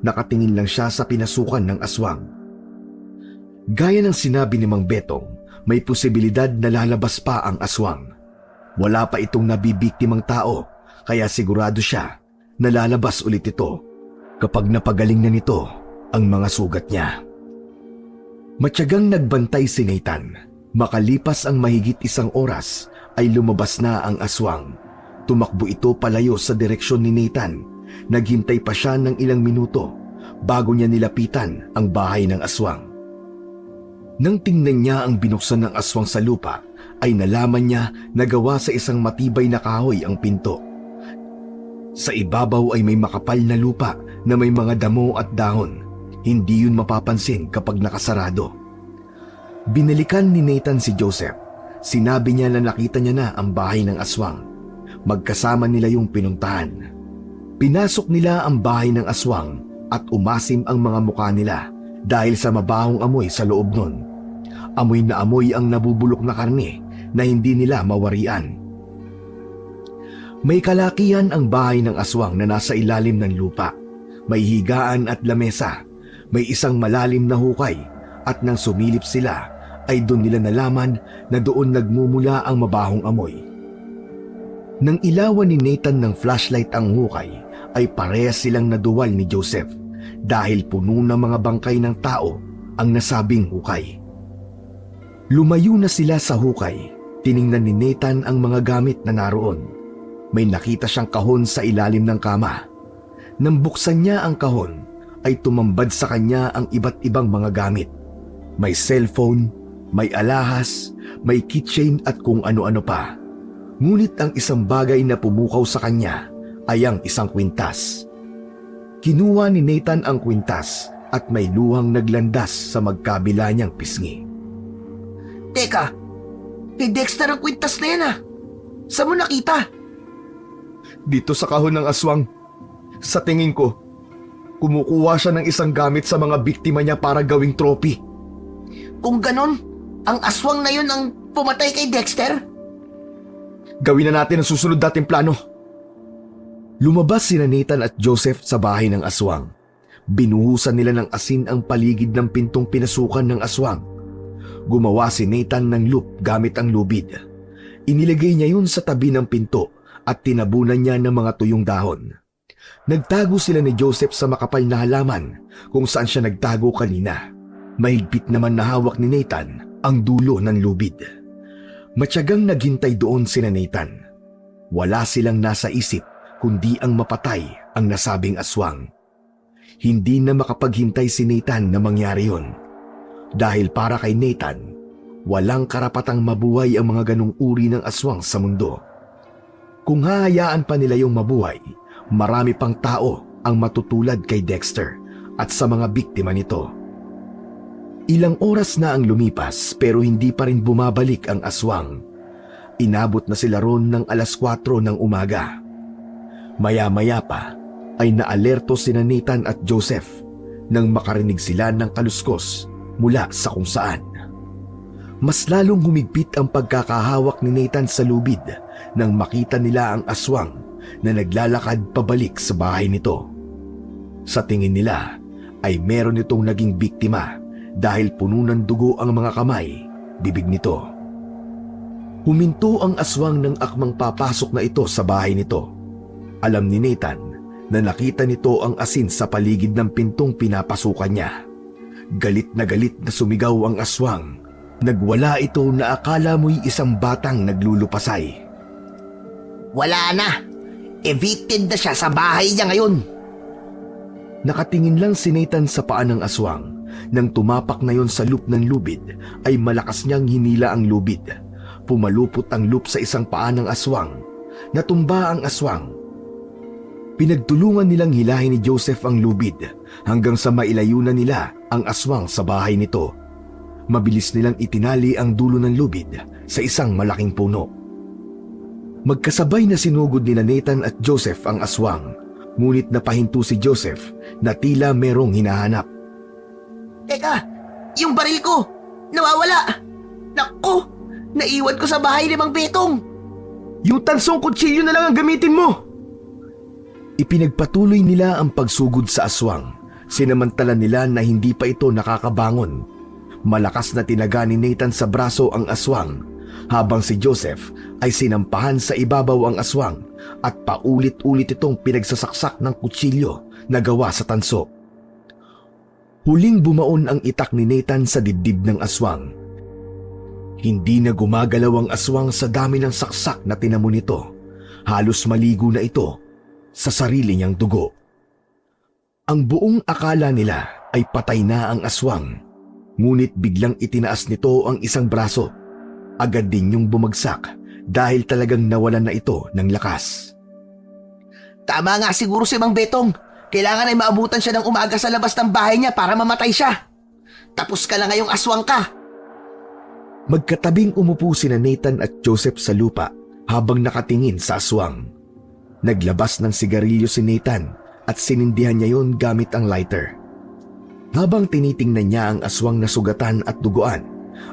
Nakatingin lang siya sa pinasukan ng aswang. Gaya ng sinabi ni Mang Betong, may posibilidad na lalabas pa ang aswang. Wala pa itong nabibiktimang tao, kaya sigurado siya na lalabas ulit ito kapag napagaling na nito ang mga sugat niya. Matyagang nagbantay si Nathan. Makalipas ang mahigit 1 oras ay lumabas na ang aswang. Tumakbo ito palayo sa direksyon ni Nathan. Naghintay pa siya ng ilang minuto bago niya nilapitan ang bahay ng aswang. Nang tingnan niya ang binuksan ng aswang sa lupa, ay nalaman niya na gawa sa isang matibay na kahoy ang pinto. Sa ibabaw ay may makapal na lupa na may mga damo at dahon. Hindi yun mapapansin kapag nakasarado. Binalikan ni Nathan si Joseph. Sinabi niya na nakita niya na ang bahay ng aswang. Magkasama nila yung pinuntahan. Pinasok nila ang bahay ng aswang at umasim ang mga mukha nila dahil sa mabahong amoy sa loob nun. Amoy na amoy ang nabubulok na karne na hindi nila mawarian. May kalakihan ang bahay ng aswang na nasa ilalim ng lupa. May higaan at lamesa. May isang malalim na hukay at nang sumilip sila ay doon nila nalaman na doon nagmumula ang mabahong amoy. Nang ilawan ni Nathan ng flashlight ang hukay, ay parehas silang naduwal ni Joseph dahil puno ng mga bangkay ng tao ang nasabing hukay. Lumayo na sila sa hukay. Tiningnan ni Nathan ang mga gamit na naroon. May nakita siyang kahon sa ilalim ng kama. Nang buksan niya ang kahon, ay tumambad sa kanya ang iba't ibang mga gamit. May cellphone, may alahas, may keychain at kung ano-ano pa. Ngunit ang isang bagay na pumukaw sa kanya ay ang isang kwintas. Kinuha ni Nathan ang kwintas at may luhang naglandas sa magkabila niyang pisngi. Teka, kay Dexter ang kwintas na yan ah. Saan mo nakita? Dito sa kahon ng aswang. Sa tingin ko, kumukuha siya ng isang gamit sa mga biktima niya para gawing trophy. Kung ganon, ang aswang na yun ang pumatay kay Dexter? Gawin na natin ang susunod nating plano. Lumabas sina Nathan at Joseph sa bahay ng aswang. Binuhusan nila ng asin ang paligid ng pintong pinasukan ng aswang. Gumawa si Nathan ng loop gamit ang lubid. Inilagay niya yun sa tabi ng pinto at tinabunan niya ng mga tuyong dahon. Nagtago sila ni Joseph sa makapal na halaman kung saan siya nagtago kanina. Mahigpit naman na hawak ni Nathan ang dulo ng lubid. Matyagang naghintay doon sina Nathan. Wala silang nasa isip kundi ang mapatay ang nasabing aswang. Hindi na makapaghintay si Nathan na mangyari yun. Dahil para kay Nathan, walang karapatang mabuhay ang mga ganong uri ng aswang sa mundo. Kung hahayaan pa nila yung mabuhay, marami pang tao ang matutulad kay Dexter at sa mga biktima nito. Ilang oras na ang lumipas pero hindi pa rin bumabalik ang aswang. Inabot na sila ron ng 4:00 ng umaga. Maya-maya pa ay naalerto sina Nathan at Joseph nang makarinig sila ng kaluskos mula sa kung saan. Mas lalong humigpit ang pagkakahawak ni Nathan sa lubid nang makita nila ang aswang na naglalakad pabalik sa bahay nito. Sa tingin nila ay meron itong naging biktima dahil puno ng dugo ang mga kamay, bibig nito. Huminto ang aswang ng akmang papasok na ito sa bahay nito. Alam ni Nathan na nakita nito ang asin sa paligid ng pintong pinapasukan niya. Galit na sumigaw ang aswang. Nagwala ito na akala mo'y isang batang naglulupasay. Wala na. Evicted na siya sa bahay niya ngayon. Nakatingin lang si Nathan sa paa ng aswang. Nang tumapak na yon sa loop ng lubid, ay malakas niyang hinila ang lubid. Pumalupot ang loop sa isang paa ng aswang. Natumba ang aswang. Pinagtulungan nilang hilahin ni Joseph ang lubid hanggang sa mailayo na nila ang aswang sa bahay nito. Mabilis nilang itinali ang dulo ng lubid sa isang malaking puno. Magkasabay na sinugod nila Nathan at Joseph ang aswang, ngunit napahinto si Joseph na tila merong hinahanap. Teka, yung baril ko, nawawala. Naku, naiwan ko sa bahay ni Mang Betong. Yung tansong kutsilyo na lang ang gamitin mo! Ipinagpatuloy nila ang pagsugod sa aswang Sinamantala nila na hindi pa ito nakakabangon. Malakas na tinaga ni Nathan sa braso ang aswang, habang si Joseph ay sinampahan sa ibabaw ang aswang at paulit-ulit itong pinagsasaksak ng kutsilyo na gawa sa tanso. Huling bumaon ang itak ni Nathan sa dibdib ng aswang. Hindi na gumagalaw ang aswang sa dami ng saksak na tinamo nito. Halos maligo na ito sa sarili niyang dugo. Ang buong akala nila ay patay na ang aswang, ngunit biglang itinaas nito ang isang braso. Agad din yung bumagsak dahil talagang nawalan na ito ng lakas. Tama nga siguro si Mang Betong. Kailangan ay maabutan siya ng umaga sa labas ng bahay niya para mamatay siya. Tapos ka na ngayong aswang ka. Magkatabing umupo sina Nathan at Joseph sa lupa habang nakatingin sa aswang. Naglabas ng sigarilyo si Nathan at sinindihan niya yon gamit ang lighter. Habang tinitingnan niya ang aswang na sugatan at duguan,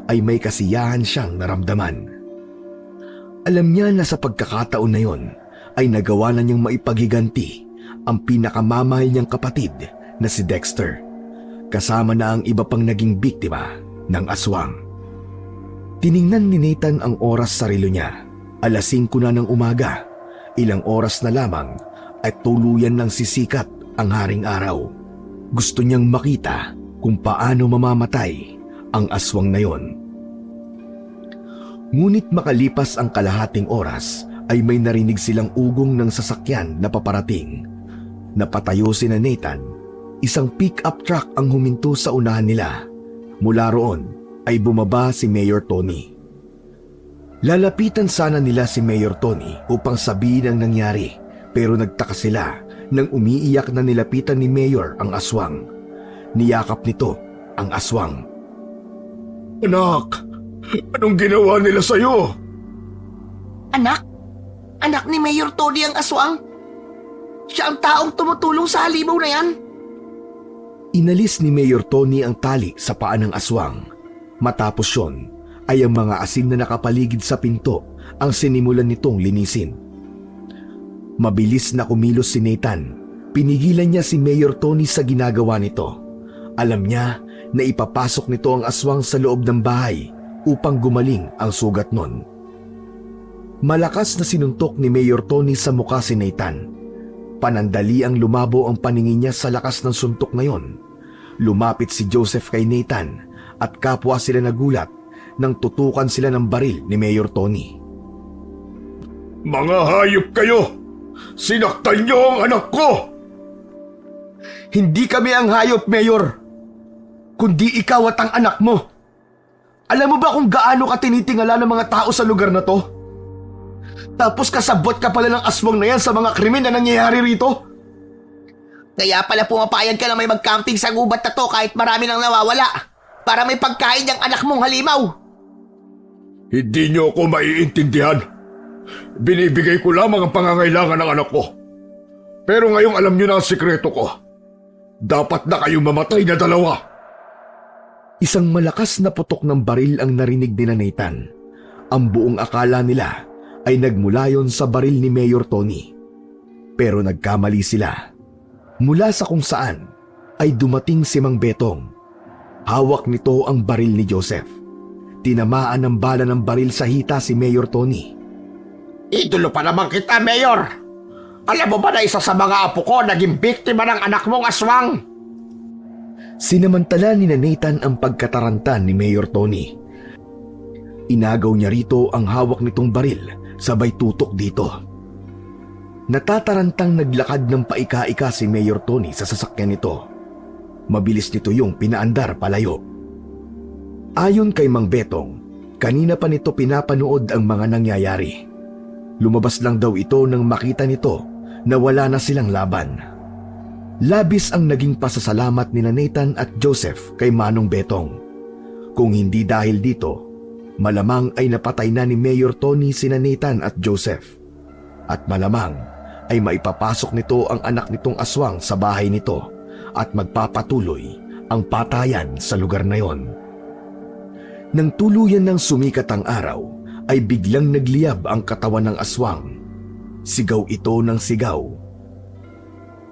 ay may kasiyahan siyang naramdaman. Alam niya na sa pagkakataon na yon ay nagawa na niyang maipaghiganti ang pinakamamahal niyang kapatid na si Dexter, kasama na ang iba pang naging biktima ng aswang. Tiningnan ni Nathan ang oras sa relo niya. 5:00 na ng umaga. Ilang oras na lamang at tuluyan ng sisikat ang haring araw. Gusto niyang makita kung paano mamamatay ang aswang na yon. Ngunit makalipas ang kalahating oras ay may narinig silang ugong ng sasakyan na paparating. Napatayo sina Nathan. Isang pick-up truck ang huminto sa unahan nila. Mula roon ay bumaba si Mayor Tony. Lalapitan sana nila si Mayor Tony upang sabihin ang nangyari, pero nagtaka sila nang umiiyak na nilapitan ni Mayor ang aswang. Niyakap nito ang aswang. Anak, anong ginawa nila sa'yo? Anak? Anak ni Mayor Tony ang aswang? Siya ang taong tumutulong sa halimaw na yan? Inalis ni Mayor Tony ang tali sa paa ng aswang. Matapos yon, ay ang mga asin na nakapaligid sa pinto ang sinimulan nitong linisin. Mabilis na kumilos si Nathan. Pinigilan niya si Mayor Tony sa ginagawa nito. Alam niya na ipapasok nito ang aswang sa loob ng bahay upang gumaling ang sugat nun. Malakas na sinuntok ni Mayor Tony sa mukha si Nathan. Panandali ang lumabo ang paningin niya sa lakas ng suntok na yon. Lumapit si Joseph kay Nathan at kapwa sila nagulat nang tutukan sila ng baril ni Mayor Tony. Mga hayop kayo! Sinaktan niyo ang anak ko! Hindi kami ang hayop, Mayor, kundi ikaw at ang anak mo. Alam mo ba kung gaano ka tinitingala ng mga tao sa lugar na to? Tapos kasabot ka pala ng aswang na yan sa mga krimen na nangyayari rito? Kaya pala pumapayag ka na may mag-camping sa gubat na to kahit marami nang nawawala para may pagkain niyang anak mong halimaw. Hindi niyo ako maiintindihan. Binibigay ko lamang ang pangangailangan ng anak ko. Pero ngayong alam niyo na ang sikreto ko. Dapat na kayong mamatay na dalawa. Isang malakas na putok ng baril ang narinig ni Nathan. Ang buong akala nila ay nagmula yon sa baril ni Mayor Tony. Pero nagkamali sila. Mula sa kung saan ay dumating si Mang Betong. Hawak nito ang baril ni Joseph. Tinamaan ng bala ng baril sa hita si Mayor Tony. Idolo pa naman kita, Mayor. Alam mo ba na isa sa mga apo ko naging biktima ng anak mong aswang? Sinamantala ni Nathan ang pagkataranta ni Mayor Tony. Inagaw niya rito ang hawak nitong baril, sabay tutok dito. Natatarantang naglakad ng paika-ika si Mayor Tony sa sasakyan nito. Mabilis nito yung pinaandar palayo. Ayon kay Mang Betong, kanina pa nito pinapanood ang mga nangyayari. Lumabas lang daw ito nang makita nito na wala na silang laban. Labis ang naging pasasalamat ni Nathan at Joseph kay Manong Betong. Kung hindi dahil dito, malamang ay napatay na ni Mayor Tony sina Nathan at Joseph. At malamang ay maipapasok nito ang anak nitong aswang sa bahay nito at magpapatuloy ang patayan sa lugar na yon. Nang tuluyan ng sumikat ang araw, ay biglang nagliyab ang katawan ng aswang. Sigaw ito ng sigaw.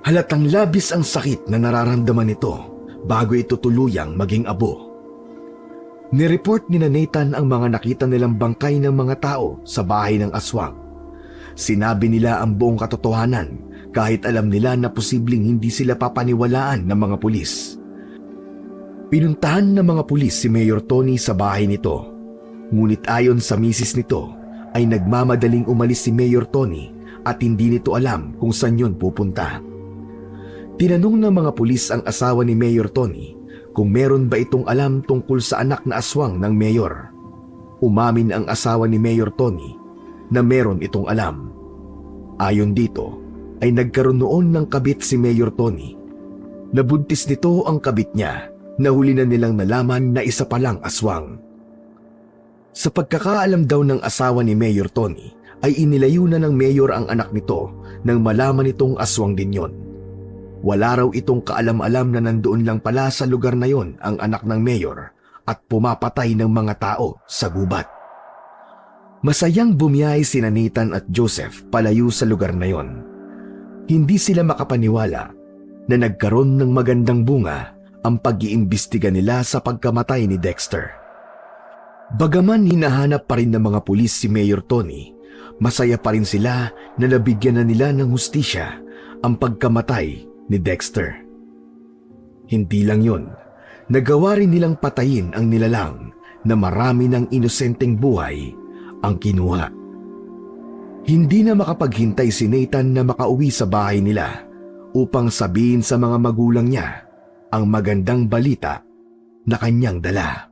Halatang labis ang sakit na nararamdaman nito bago ito tuluyang maging abo. Nireport ni Nathan ang mga nakita nilang bangkay ng mga tao sa bahay ng aswang. Sinabi nila ang buong katotohanan kahit alam nila na posibleng hindi sila papaniwalaan ng mga pulis. Pinuntahan ng mga pulis si Mayor Tony sa bahay nito. Ngunit ayon sa misis nito ay nagmamadaling umalis si Mayor Tony at hindi nito alam kung saan yun pupunta. Tinanong ng mga pulis ang asawa ni Mayor Tony kung meron ba itong alam tungkol sa anak na aswang ng mayor. Umamin ang asawa ni Mayor Tony na meron itong alam. Ayon dito ay nagkaroon noon ng kabit si Mayor Tony. Nabuntis nito ang kabit niya na huli na nilang nalaman na isa palang aswang. Sa pagkakaalam daw ng asawa ni Mayor Tony ay inilayo na ng mayor ang anak nito nang malaman itong aswang din yon. Wala raw itong kaalam-alam na nandoon lang pala sa lugar na yon ang anak ng mayor at pumapatay ng mga tao sa gubat. Masayang bumiyahe si Nathan at Joseph palayo sa lugar na yon. Hindi sila makapaniwala na nagkaroon ng magandang bunga ang pag-iimbestiga nila sa pagkamatay ni Dexter. Bagaman hinahanap pa rin ng mga pulis si Mayor Tony, masaya pa rin sila na nabigyan na nila ng hustisya ang pagkamatay ni Dexter. Hindi lang yon, nagawa rin nilang patayin ang nilalang na marami ng inosenteng buhay ang kinuha. Hindi na makapaghintay si Nathan na makauwi sa bahay nila upang sabihin sa mga magulang niya ang magandang balita na kanyang dala.